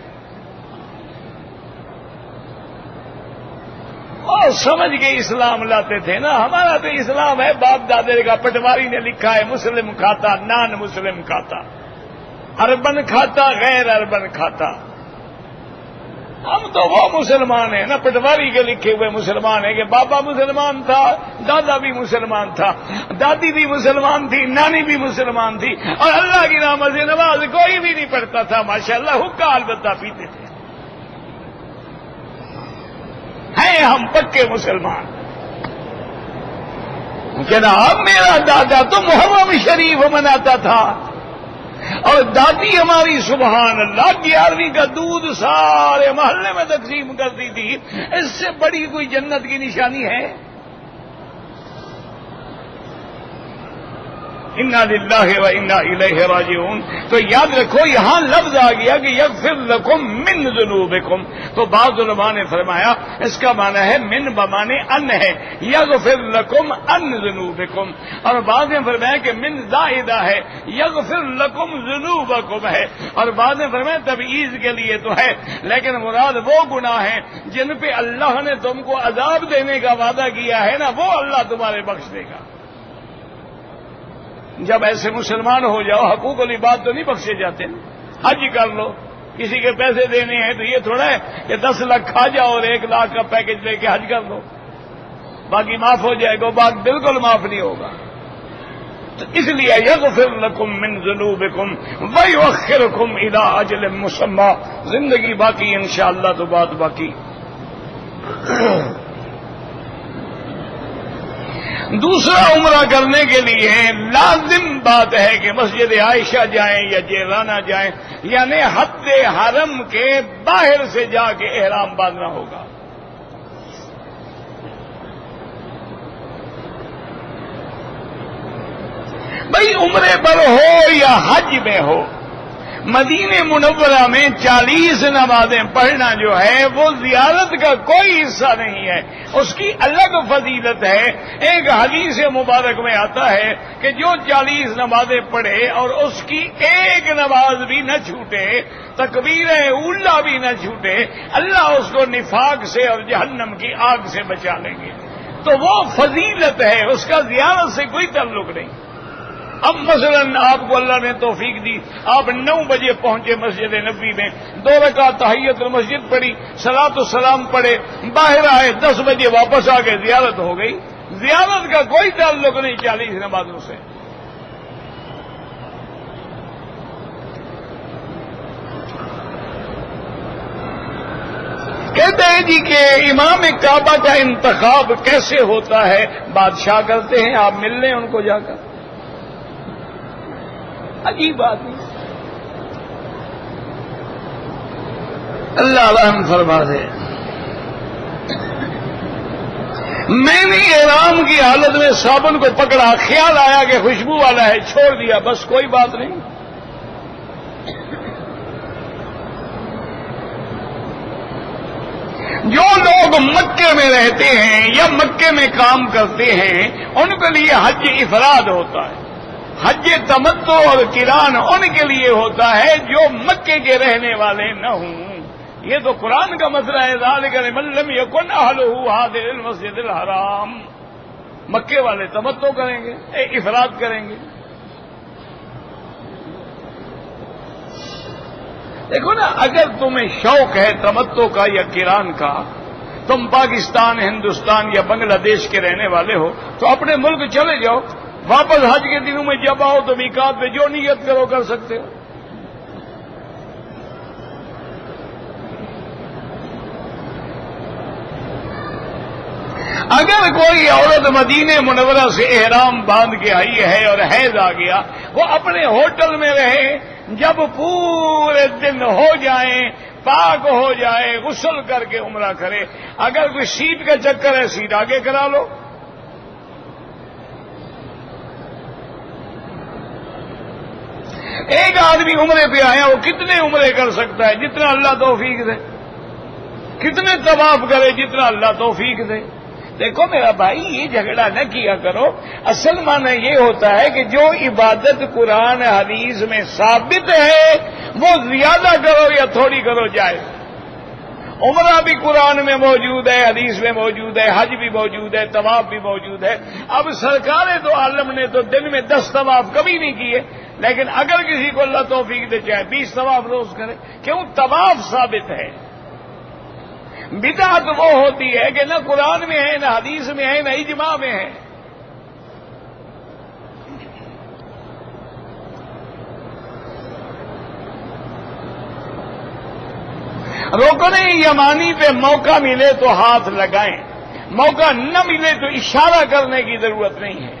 اور سمجھ کے اسلام لاتے تھے نا، ہمارا تو اسلام ہے باپ دادے کا، پٹواری نے لکھا ہے مسلم کھاتا نان مسلم کھاتا، اربن کھاتا غیر اربن کھاتا۔ ہم تو وہ مسلمان ہیں نا، پٹواری کے لکھے ہوئے مسلمان ہیں کہ بابا مسلمان تھا، دادا بھی مسلمان تھا، دادی بھی مسلمان تھی، نانی بھی مسلمان تھی، اور اللہ کی رحمت سے نماز کوئی بھی نہیں پڑھتا تھا، ماشاءاللہ حقہ البتہ پیتے تھے۔ ہیں ہم پکے مسلمان۔ جناب میرا دادا تو محرم شریف مناتا تھا، اور دادی ہماری سبحان اللہ 11ویں کا دودھ سارے محلے میں تقسیم کرتی تھی۔ اس سے بڑی کوئی جنت کی نشانی ہے؟ انا للہ و انا الیہ راجعون۔ تو یاد رکھو یہاں لفظ آ گیا کہ یغفر لکم من ذنوبکم، تو بعض علماء نے فرمایا اس کا معنی ہے من بمانے ان ہے، یغفر لکم ان ذنوبکم، اور بعض نے فرمایا کہ من زائدہ ہے، یغفر لکم ذنوبکم ہے، اور بعض نے فرمایا تبعیض کے لیے تو ہے، لیکن مراد وہ گناہ ہیں جن پہ اللہ نے تم کو عذاب دینے کا وعدہ کیا ہے نا، وہ اللہ تمہارے بخش دے گا۔ جب ایسے مسلمان ہو جاؤ حقوق العباد تو نہیں بخشے جاتے، حج کر لو، کسی کے پیسے دینے ہیں تو یہ تھوڑا ہے کہ 10 لاکھ کھا جاؤ اور 1 لاکھ کا پیکج لے کے حج کر لو، باقی معاف ہو جائے گا، باقی بالکل معاف نہیں ہوگا۔ تو اس لیے یغفر لکم من ذنوبکم ویؤخرکم الی اجل مسمی، زندگی باقی انشاءاللہ تو بات باقی۔ دوسرا عمرہ کرنے کے لیے لازم بات ہے کہ مسجد عائشہ جائیں یا جیرانہ جائیں، یعنی حد حرم کے باہر سے جا کے احرام باندھنا ہوگا۔ بھئی عمرے پر ہو یا حج میں ہو، مدینہ منورہ میں 40 نمازیں پڑھنا جو ہے وہ زیارت کا کوئی حصہ نہیں ہے، اس کی الگ فضیلت ہے۔ ایک حدیث مبارک میں آتا ہے کہ جو 40 نمازیں پڑھے اور اس کی ایک نماز بھی نہ چھوٹے، تکبیر اولا بھی نہ چھوٹے، اللہ اس کو نفاق سے اور جہنم کی آگ سے بچا لیں گے۔ تو وہ فضیلت ہے، اس کا زیارت سے کوئی تعلق نہیں۔ اب مثلا آپ کو اللہ نے توفیق دی، آپ 9 بجے پہنچے مسجد نبوی میں، 2 رکعت تحیت المسجد پڑھی، صلاۃ السلام پڑھے، باہر آئے، 10 بجے واپس آ گئے، زیارت ہو گئی۔ زیارت کا کوئی تعلق نہیں 40 نمازوں سے۔ کہتے ہیں جی کہ امام کعبہ کا انتخاب کیسے ہوتا ہے؟ بادشاہ کرتے ہیں، آپ مل لیں ان کو جا کر، عجیب بات ہے۔ اللہ رحم فرما دے۔ میں نے احرام کی حالت میں صابن کو پکڑا، خیال آیا کہ خوشبو والا ہے، چھوڑ دیا، بس کوئی بات نہیں۔ جو لوگ مکے میں رہتے ہیں یا مکے میں کام کرتے ہیں ان کے لیے حج افراد ہوتا ہے، حج تمتع اور قران ان کے لیے ہوتا ہے جو مکے کے رہنے والے نہ ہوں۔ یہ تو قرآن کا مسئلہ ہے، ذالک لمن لم یکن اہلہ حاضر المسجد الحرام۔ مکے والے تمتع کریں گے، افراد کریں گے۔ دیکھو نا، اگر تمہیں شوق ہے تمتع کا یا قران کا، تم پاکستان، ہندوستان یا بنگلہ دیش کے رہنے والے ہو تو اپنے ملک چلے جاؤ، واپس حج کے دنوں میں جب آؤ تو میقات پہ جو نیت کرو کر سکتے ہو۔ اگر کوئی عورت مدینہ منورہ سے احرام باندھ کے آئی ہے اور حیض آ گیا، وہ اپنے ہوٹل میں رہے، جب پورے دن ہو جائیں پاک ہو جائے غسل کر کے عمرہ کرے. اگر کوئی سیٹ کا چکر ہے سیٹ آگے کرا لو. ایک آدمی عمرے پہ آیا وہ کتنے عمرے کر سکتا ہے؟ جتنا اللہ توفیق دے. کتنے طواف کرے؟ جتنا اللہ توفیق دے. دیکھو میرا بھائی یہ جھگڑا نہ کیا کرو. اصل معنی یہ ہوتا ہے کہ جو عبادت قرآن حدیث میں ثابت ہے وہ زیادہ کرو یا تھوڑی کرو جائے. عمرہ بھی قرآن میں موجود ہے، حدیث میں موجود ہے، حج بھی موجود ہے، طواف بھی موجود ہے. اب سرکار تو عالم نے تو دن میں 10 طواف کبھی نہیں کیے، لیکن اگر کسی کو اللہ توفیق دے چاہے 20 طواف روز کرے. کیوں؟ طواف ثابت ہے. بدعت وہ ہوتی ہے کہ نہ قرآن میں ہے، نہ حدیث میں ہے، نہ اجماع میں ہے. رکن یمانی پہ موقع ملے تو ہاتھ لگائیں، موقع نہ ملے تو اشارہ کرنے کی ضرورت نہیں ہے.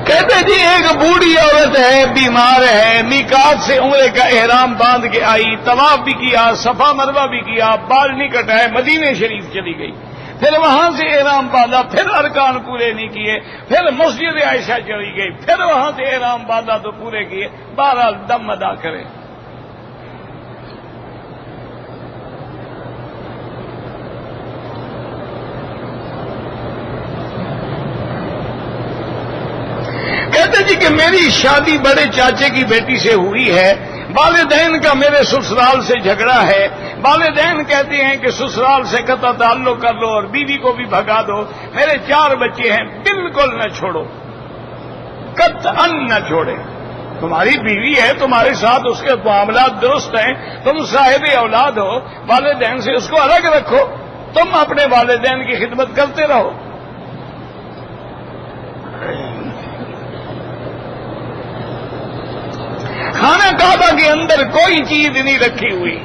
کہتے جی ایک بوڑھی عورت ہے، بیمار ہے، میقات سے عمرے کا احرام باندھ کے آئی، طواف بھی کیا، صفا مروہ بھی کیا، بال نہیں کٹائے، مدینے شریف چلی گئی. پھر وہاں سے احرام باندھا، پھر ارکان پورے نہیں کیے، پھر مسجد عائشہ چلی گئی، پھر وہاں سے احرام باندھا تو پورے کیے. بہرحال دم ادا کرے. کہتے جی کہ میری شادی بڑے چاچے کی بیٹی سے ہوئی ہے، والدین کا میرے سسرال سے جھگڑا ہے. والدین کہتے ہیں کہ سسرال سے قطع تعلق کر لو اور بیوی کو بھی بھگا دو. میرے 4 بچے ہیں، بالکل نہ چھوڑو، قطعاً نہ چھوڑے. تمہاری بیوی ہے، تمہارے ساتھ اس کے معاملات درست ہیں، تم صاحب اولاد ہو، والدین سے اس کو الگ رکھو. تم اپنے والدین کی خدمت کرتے رہو. خانہ کعبہ کے اندر کوئی چیز نہیں رکھی ہوئی.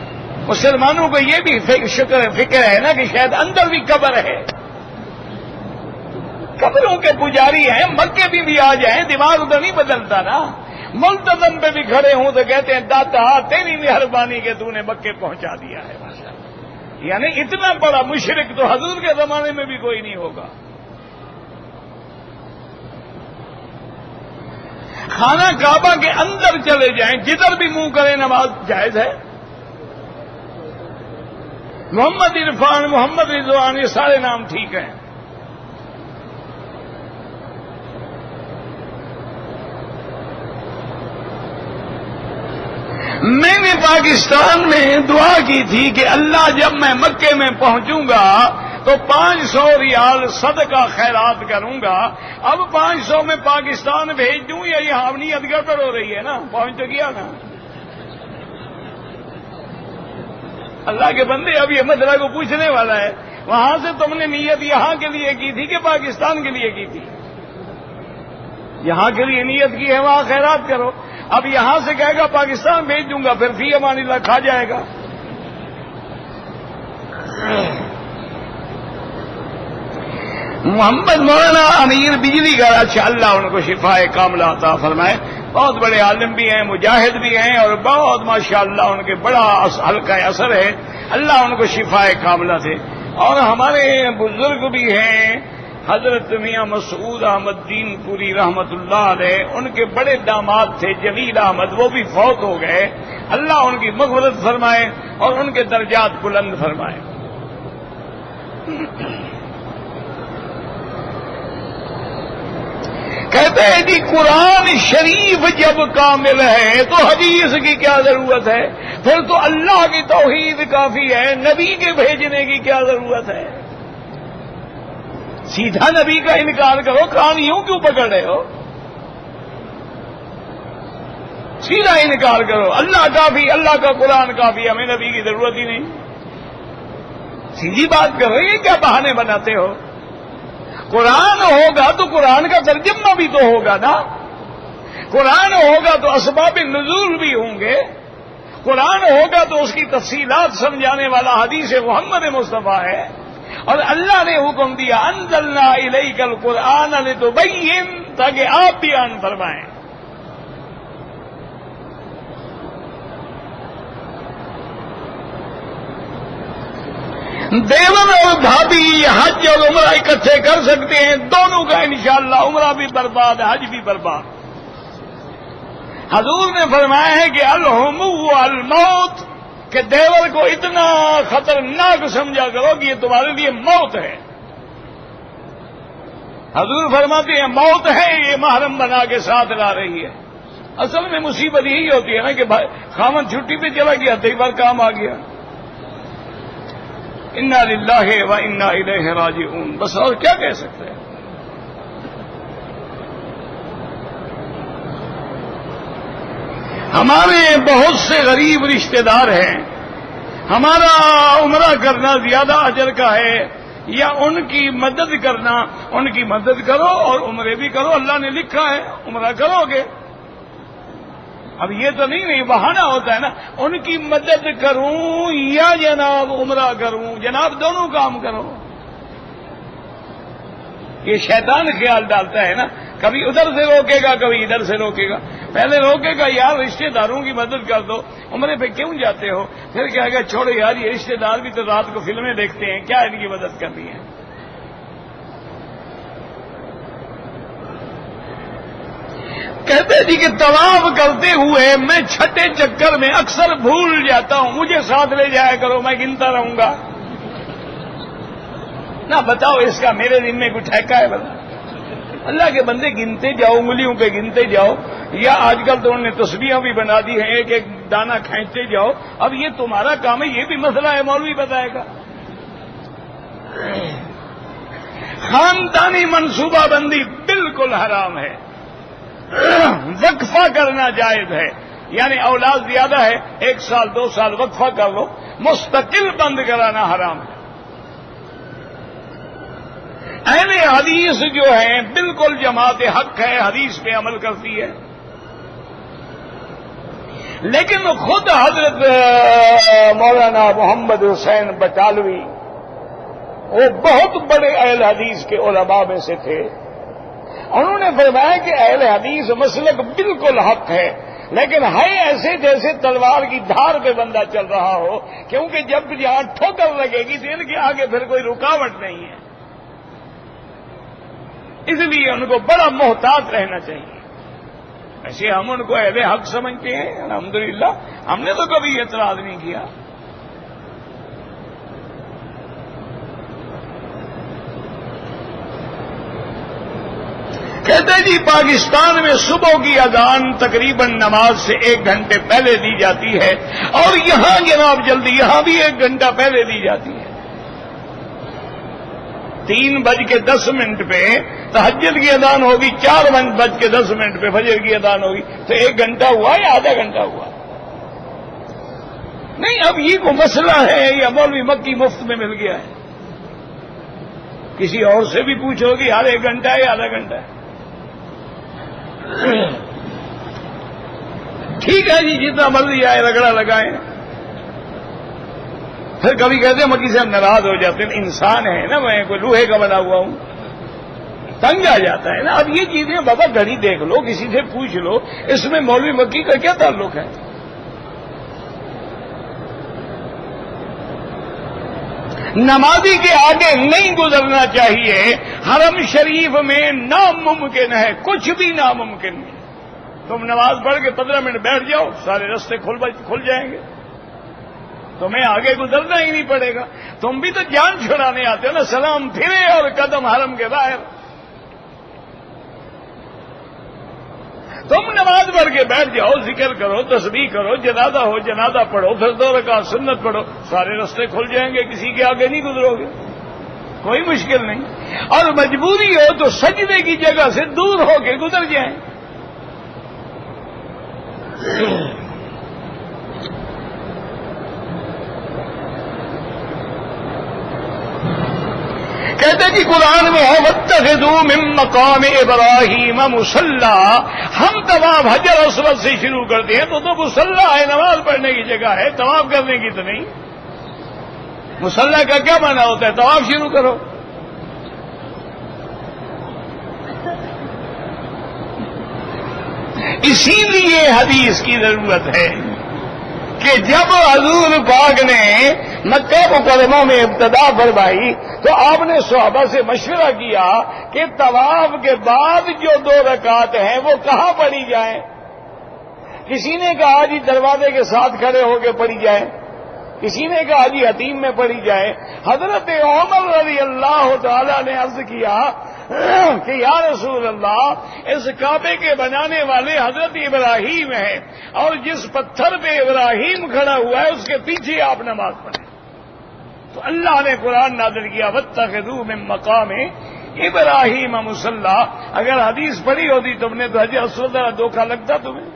مسلمانوں کو یہ بھی فکر ہے نا کہ شاید اندر بھی قبر ہے. قبروں کے پجاری ہیں، مکے بھی آ جائیں، دماغ تو نہیں بدلتا نا. ملتزم پہ بھی کھڑے ہوں تو کہتے ہیں داتا تیری مہربانی کہ تو نے مکے پہنچا دیا ہے. یعنی اتنا بڑا مشرک تو حضور کے زمانے میں بھی کوئی نہیں ہوگا. خانہ کعبہ کے اندر چلے جائیں، جدھر بھی منہ کریں نماز جائز ہے. محمد عرفان، محمد رضوان، یہ سارے نام ٹھیک ہیں. میں نے پاکستان میں دعا کی تھی کہ اللہ جب میں مکے میں پہنچوں گا تو 500 ریال صدقہ خیرات کروں گا. اب 500 میں پاکستان بھیج دوں یا یہاں نیت گڑبڑ ہو رہی ہے نا؟ پہنچ تو گیا نا. اللہ کے بندے اب یہ مسئلہ کو پوچھنے والا ہے، وہاں سے تم نے نیت یہاں کے لیے کی تھی کہ پاکستان کے لیے کی تھی؟ یہاں کے لیے نیت کی ہے، وہاں خیرات کرو. اب یہاں سے کہے گا پاکستان بھیج دوں گا، پھر فی امان اللہ کھا جائے گا. محمد مولانا امیر بجلی کا اچھا اللہ ان کو شفائے کاملہ عطا فرمائے. بہت بڑے عالم بھی ہیں، مجاہد بھی ہیں، اور بہت ماشاءاللہ ان کے بڑا ہلکا اثر ہے. اللہ ان کو شفائے کاملہ دے. اور ہمارے بزرگ بھی ہیں، حضرت میاں مسعود احمد دین پوری رحمت اللہ علیہ، ان کے بڑے داماد تھے جمیل احمد، وہ بھی فوت ہو گئے. اللہ ان کی مغفرت فرمائے اور ان کے درجات بلند فرمائے. کہتے ہیں جی قرآن شریف جب کامل ہے تو حدیث کی کیا ضرورت ہے؟ پھر تو اللہ کی توحید کافی ہے، نبی کے بھیجنے کی کیا ضرورت ہے؟ سیدھا نبی کا انکار کرو، کان یوں کیوں پکڑ رہے ہو؟ سیدھا انکار کرو، اللہ کافی، اللہ کا قرآن کافی، ہمیں نبی کی ضرورت ہی نہیں. سیدھی بات کرو، یہ کیا بہانے بناتے ہو؟ قرآن ہوگا تو قرآن کا ترجمہ بھی تو ہوگا نا. قرآن ہوگا تو اسباب نزول بھی ہوں گے. قرآن ہوگا تو اس کی تفصیلات سمجھانے والا حدیث محمد مصطفیٰ ہے. اور اللہ نے حکم دیا انزلنا الیک القرآن لتبین، تاکہ آپ بیان فرمائیں۔ دیور اور بھابھی حج اور عمرہ اکٹھے کر سکتے ہیں، دونوں کا انشاءاللہ عمرہ بھی برباد، حج بھی برباد۔ حضور نے فرمایا ہے کہ الہمو الموت، کہ دیور کو اتنا خطرناک سمجھا کرو کہ یہ تمہارے لیے موت ہے۔ حضور فرماتے ہیں موت ہے، یہ محرم بنا کے ساتھ لا رہی ہے۔ اصل میں مصیبت یہی ہوتی ہے نا کہ خامن چھٹی پہ چلا گیا، کئی بار کام آ گیا۔ انا للہ و انا الیہ راجعون، بس اور کیا کہہ سکتے ہیں۔ ہمارے بہت سے غریب رشتہ دار ہیں، ہمارا عمرہ کرنا زیادہ اجر کا ہے یا ان کی مدد کرنا؟ ان کی مدد کرو اور عمرے بھی کرو، اللہ نے لکھا ہے عمرہ کرو گے۔ اب یہ تو نہیں بہانہ ہوتا ہے نا، ان کی مدد کروں یا جناب عمرہ کروں، جناب دونوں کام کرو۔ یہ شیطان خیال ڈالتا ہے نا، کبھی ادھر سے روکے گا کبھی ادھر سے روکے گا۔ پہلے روکے گا یار رشتہ داروں کی مدد کر دو، عمرے پہ کیوں جاتے ہو؟ پھر کہے گا چھوڑو یار یہ رشتہ دار بھی تو رات کو فلمیں دیکھتے ہیں، کیا ان کی مدد کرنی ہے۔ کہتے جی کہ طواف کرتے ہوئے میں چھٹے چکر میں اکثر بھول جاتا ہوں، مجھے ساتھ لے جایا کرو، میں گنتا رہوں گا۔ نہ بتاؤ اس کا میرے دن میں کچھ ٹھیکہ ہے؟ بتا اللہ کے بندے گنتے جاؤ، انگلیوں پہ گنتے جاؤ، یا آج کل تو انہوں نے تسبیحاں بھی بنا دی ہیں، ایک ایک دانہ کھینچتے جاؤ۔ اب یہ تمہارا کام ہے، یہ بھی مسئلہ ہے، مولوی بتائے گا۔ خاندانی منصوبہ بندی بالکل حرام ہے، وقفہ کرنا جائز ہے، یعنی اولاد زیادہ ہے 1 سال 2 سال وقفہ کر لو، مستقل بند کرانا حرام ہے۔ اہل حدیث جو ہیں بالکل جماعت حق ہے، حدیث پہ عمل کرتی ہے، لیکن خود حضرت مولانا محمد حسین بٹالوی وہ بہت بڑے اہل حدیث کے علماء میں سے تھے، انہوں نے فرمایا کہ اہل حدیث مسلک بالکل حق ہے، لیکن ہے ایسے جیسے تلوار کی دھار پہ بندہ چل رہا ہو، کیونکہ جب یہاں ٹھوکر لگے گی تو ان کے آگے پھر کوئی رکاوٹ نہیں ہے، اس لیے ان کو بڑا محتاط رہنا چاہیے۔ ایسے ہم ان کو اہل حق سمجھتے ہیں، الحمدللہ ہم نے تو کبھی اعتراض نہیں کیا۔ کہتے جی پاکستان میں صبح کی اذان تقریباً نماز سے 1 گھنٹے پہلے دی جاتی ہے، اور یہاں جناب جلدی یہاں بھی 1 گھنٹہ پہلے دی جاتی ہے۔ 3:10 پہ تہجد کی اذان ہوگی، 4:10 پہ فجر کی اذان ہوگی، تو 1 گھنٹہ ہوا یا آدھا گھنٹہ ہوا؟ نہیں، اب یہ کوئی مسئلہ ہے یا مولوی مکی مفت میں مل گیا ہے؟ کسی اور سے بھی پوچھو گی یار 1 گھنٹہ ہے یا آدھا گھنٹہ ہے؟ ٹھیک ہے جی، جتنا مرضی آئے رگڑا لگائیں۔ پھر کبھی کہتے ہیں مکی سے ہم ناراض ہو جاتے ہیں، انسان ہے نا، میں کوئی لوہے کا بنا ہوا ہوں، تنگ آ جاتا ہے نا۔ اب یہ چیزیں بابا گھڑی دیکھ لو، کسی سے پوچھ لو، اس میں مولوی مکی کا کیا تعلق ہے؟ نمازی کے آگے نہیں گزرنا چاہیے، حرم شریف میں ناممکن ہے، کچھ بھی ناممکن نہیں۔ تم نماز پڑھ کے 15 منٹ بیٹھ جاؤ، سارے راستے کھل جائیں گے، تمہیں آگے گزرنا ہی نہیں پڑے گا۔ تم بھی تو جان چھڑانے آتے ہو نا، سلام پھرے اور قدم حرم کے باہر۔ تم نماز پڑھ کے بیٹھ جاؤ، ذکر کرو، تسبیح کرو، جنازہ ہو جنازہ پڑھو، پھر 2 رکعت سنت پڑھو، سارے راستے کھل جائیں گے، کسی کے آگے نہیں گزرو گے، کوئی مشکل نہیں۔ اور مجبوری ہو تو سجدے کی جگہ سے دور ہو کے گزر جائیں۔ کہتے جی قرآن میں ہے واتخذوا من مقام ابراہیم مصلی، ہم طواف حجر اسود سے شروع کرتے ہیں تو مصلی ہے، نماز پڑھنے کی جگہ ہے، طواف کرنے کی تو نہیں۔ مصلی کا کیا معنی ہوتا ہے؟ طواف شروع کرو. اسی لیے حدیث کی ضرورت ہے کہ جب حضور پاک نے مکہ مکرمہ میں ابتدا فرمائی تو آپ نے صحابہ سے مشورہ کیا کہ طواف کے بعد جو 2 رکعت ہیں وہ کہاں پڑھی جائیں. کسی نے کہا جی دروازے کے ساتھ کھڑے ہو کے پڑھی جائے، کسی نے کہا جی حتیم میں پڑھی جائے. حضرت عمر رضی اللہ تعالی نے عرض کیا کہ یا رسول اللہ، اس کعبے کے بنانے والے حضرت ابراہیم ہیں اور جس پتھر پہ ابراہیم کھڑا ہوا ہے اس کے پیچھے آپ نماز پڑھیں. تو اللہ نے قرآن نازل کیا واتخذوا من مقام ابراہیم مصلی. اگر حدیث پڑھی ہوتی تم نے تو حجر اسود کا دھوکہ لگتا تمہیں.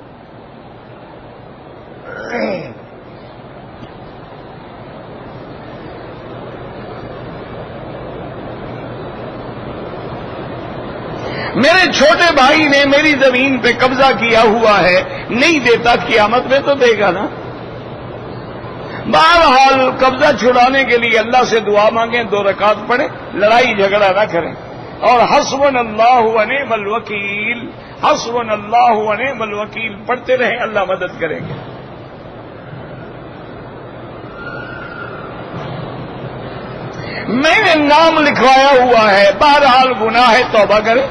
میرے چھوٹے بھائی نے میری زمین پہ قبضہ کیا ہوا ہے، نہیں دیتا، قیامت میں تو دے گا نا. بہرحال قبضہ چھڑانے کے لیے اللہ سے دعا مانگیں، 2 رکعت پڑھیں، لڑائی جھگڑا نہ کریں، اور حسبنا اللہ ونعم الوکیل، حسبنا اللہ ونعم الوکیل پڑھتے رہیں، اللہ مدد کریں گے. میں نے نام لکھوایا ہوا ہے، بہرحال گناہ ہے، توبہ کریں.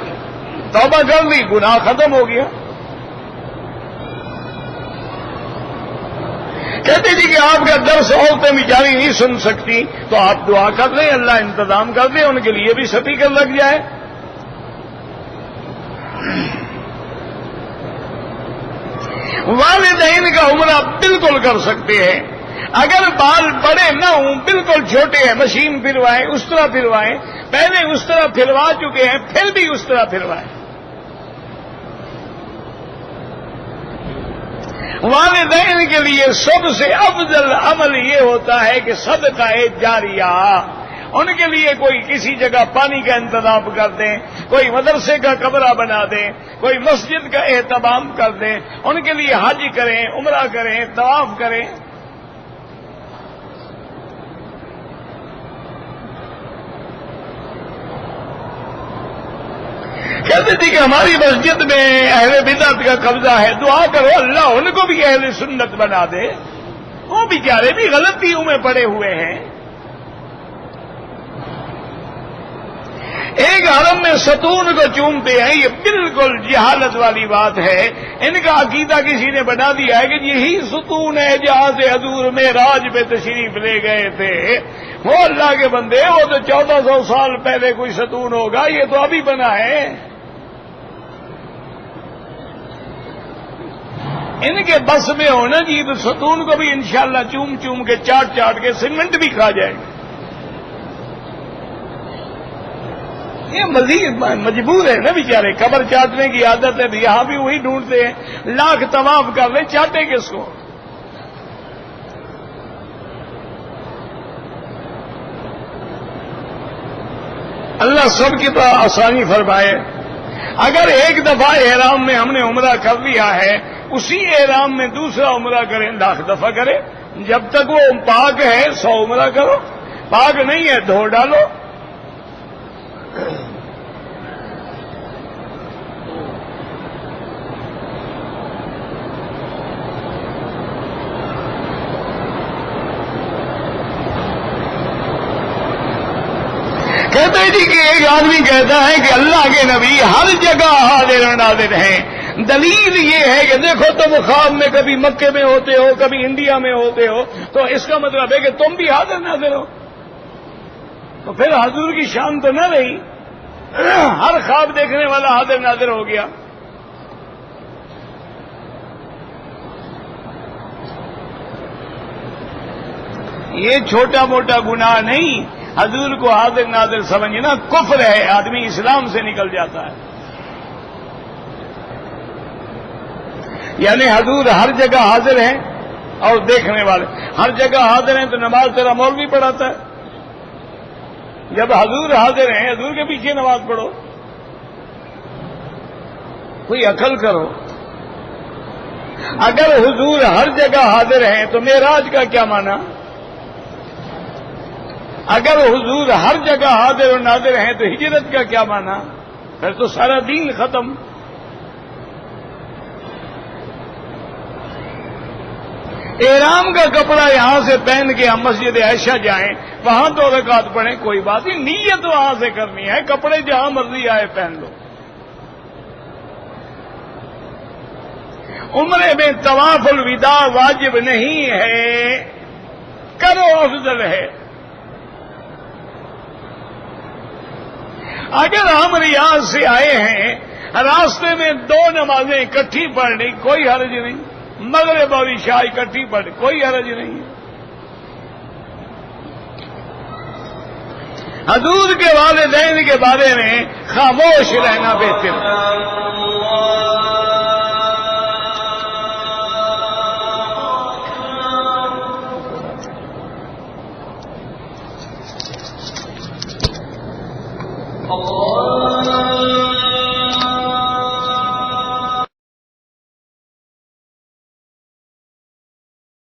توبہ کر لی، گناہ ختم ہو گیا. کہتے جی کہ آپ کا درس عورتیں بیچاری نہیں سن سکتی، تو آپ دعا کر لیں، اللہ انتظام کر دے، ان کے لیے بھی سپیکر لگ جائے. والدین کا عمرہ بالکل کر سکتے ہیں. اگر بال بڑے نہ ہوں، بالکل چھوٹے ہیں، مشین پھروائیں، اس طرح پھروائیں. پہلے اس طرح پھروا چکے ہیں، پھر بھی اس طرح پھروائیں. والدین کے لیے سب سے افضل عمل یہ ہوتا ہے کہ صدقہ جاریہ. ان کے لیے کوئی کسی جگہ پانی کا انتظام کر دیں، کوئی مدرسے کا کمرہ بنا دیں، کوئی مسجد کا اہتمام کر دیں، ان کے لیے حج کریں، عمرہ کریں، طواف کریں. کہتے تھے کہ ہماری مسجد میں اہل بدعت کا قبضہ ہے، دعا کرو اللہ ان کو بھی اہل سنت بنا دے، وہ بیچارے بھی غلطیوں میں پڑے ہوئے ہیں. ایک حرم میں ستون کو چومتے ہیں، یہ بالکل جہالت والی بات ہے. ان کا عقیدہ کسی نے بنا دیا ہے کہ یہی ستون ہے جہاں سے حضور معراج پہ تشریف لے گئے تھے. وہ اللہ کے بندے، وہ تو 1400 سال پہلے کوئی ستون ہوگا، یہ تو ابھی بنا ہے. ان کے بس میں ہونا جی تو ستون کو بھی انشاءاللہ چوم چوم کے چاٹ چاٹ کے سیمنٹ بھی کھا جائے گا. یہ مزید مجبور ہے نا بیچارے، قبر چاٹنے کی عادت ہے، یہاں بھی وہی ڈھونڈتے ہیں. لاکھ طواف کر لیں، چاٹے کس کو؟ اللہ سب کی طرح آسانی فرمائے. اگر ایک دفعہ احرام میں ہم نے عمرہ کر لیا ہے، اسی احرام میں دوسرا عمرہ کریں، 1,00,000 دفعہ کریں. جب تک وہ پاک ہے 100 عمرہ کرو، پاک نہیں ہے دھو ڈالو. کہتے ہیں جی کہ ایک آدمی کہتا ہے کہ اللہ کے نبی ہر جگہ حاضر و ناظر ہیں. دلیل یہ ہے کہ دیکھو تم خواب میں کبھی مکے میں ہوتے ہو، کبھی انڈیا میں ہوتے ہو، تو اس کا مطلب ہے کہ تم بھی حاضر ناظر ہو. تو پھر حضور کی شان تو نہ رہی، ہر خواب دیکھنے والا حاضر ناظر ہو گیا. یہ چھوٹا موٹا گناہ نہیں، حضور کو حاضر ناظر سمجھنا کفر ہے، آدمی اسلام سے نکل جاتا ہے. یعنی حضور ہر جگہ حاضر ہیں اور دیکھنے والے ہر جگہ حاضر ہیں، تو نماز تیرا مولوی پڑھاتا ہے. جب حضور حاضر ہیں، حضور کے پیچھے نماز پڑھو. کوئی عقل کرو. اگر حضور ہر جگہ حاضر ہیں تو معراج کا کیا معنی؟ اگر حضور ہر جگہ حاضر و ناظر ہیں تو ہجرت کا کیا معنی؟ پھر تو سارا دین ختم. احرام کا کپڑا یہاں سے پہن کے ہم مسجد عائشہ جائیں, وہاں 2 رکعت پڑھیں, کوئی بات نہیں, نیت وہاں سے کرنی ہے, کپڑے جہاں مرضی آئے پہن لو. عمرے میں طواف الوداع واجب نہیں ہے, کرو افضل ہے. اگر ہم ریاض سے آئے ہیں, راستے میں 2 نمازیں اکٹھی پڑھ لی, کوئی حرج نہیں. مغرب اور عشاء اکٹھی پڑھ, کوئی حرج نہیں ہے. حضور کے والدین کے بارے میں خاموش رہنا بہتر ہے. اللہ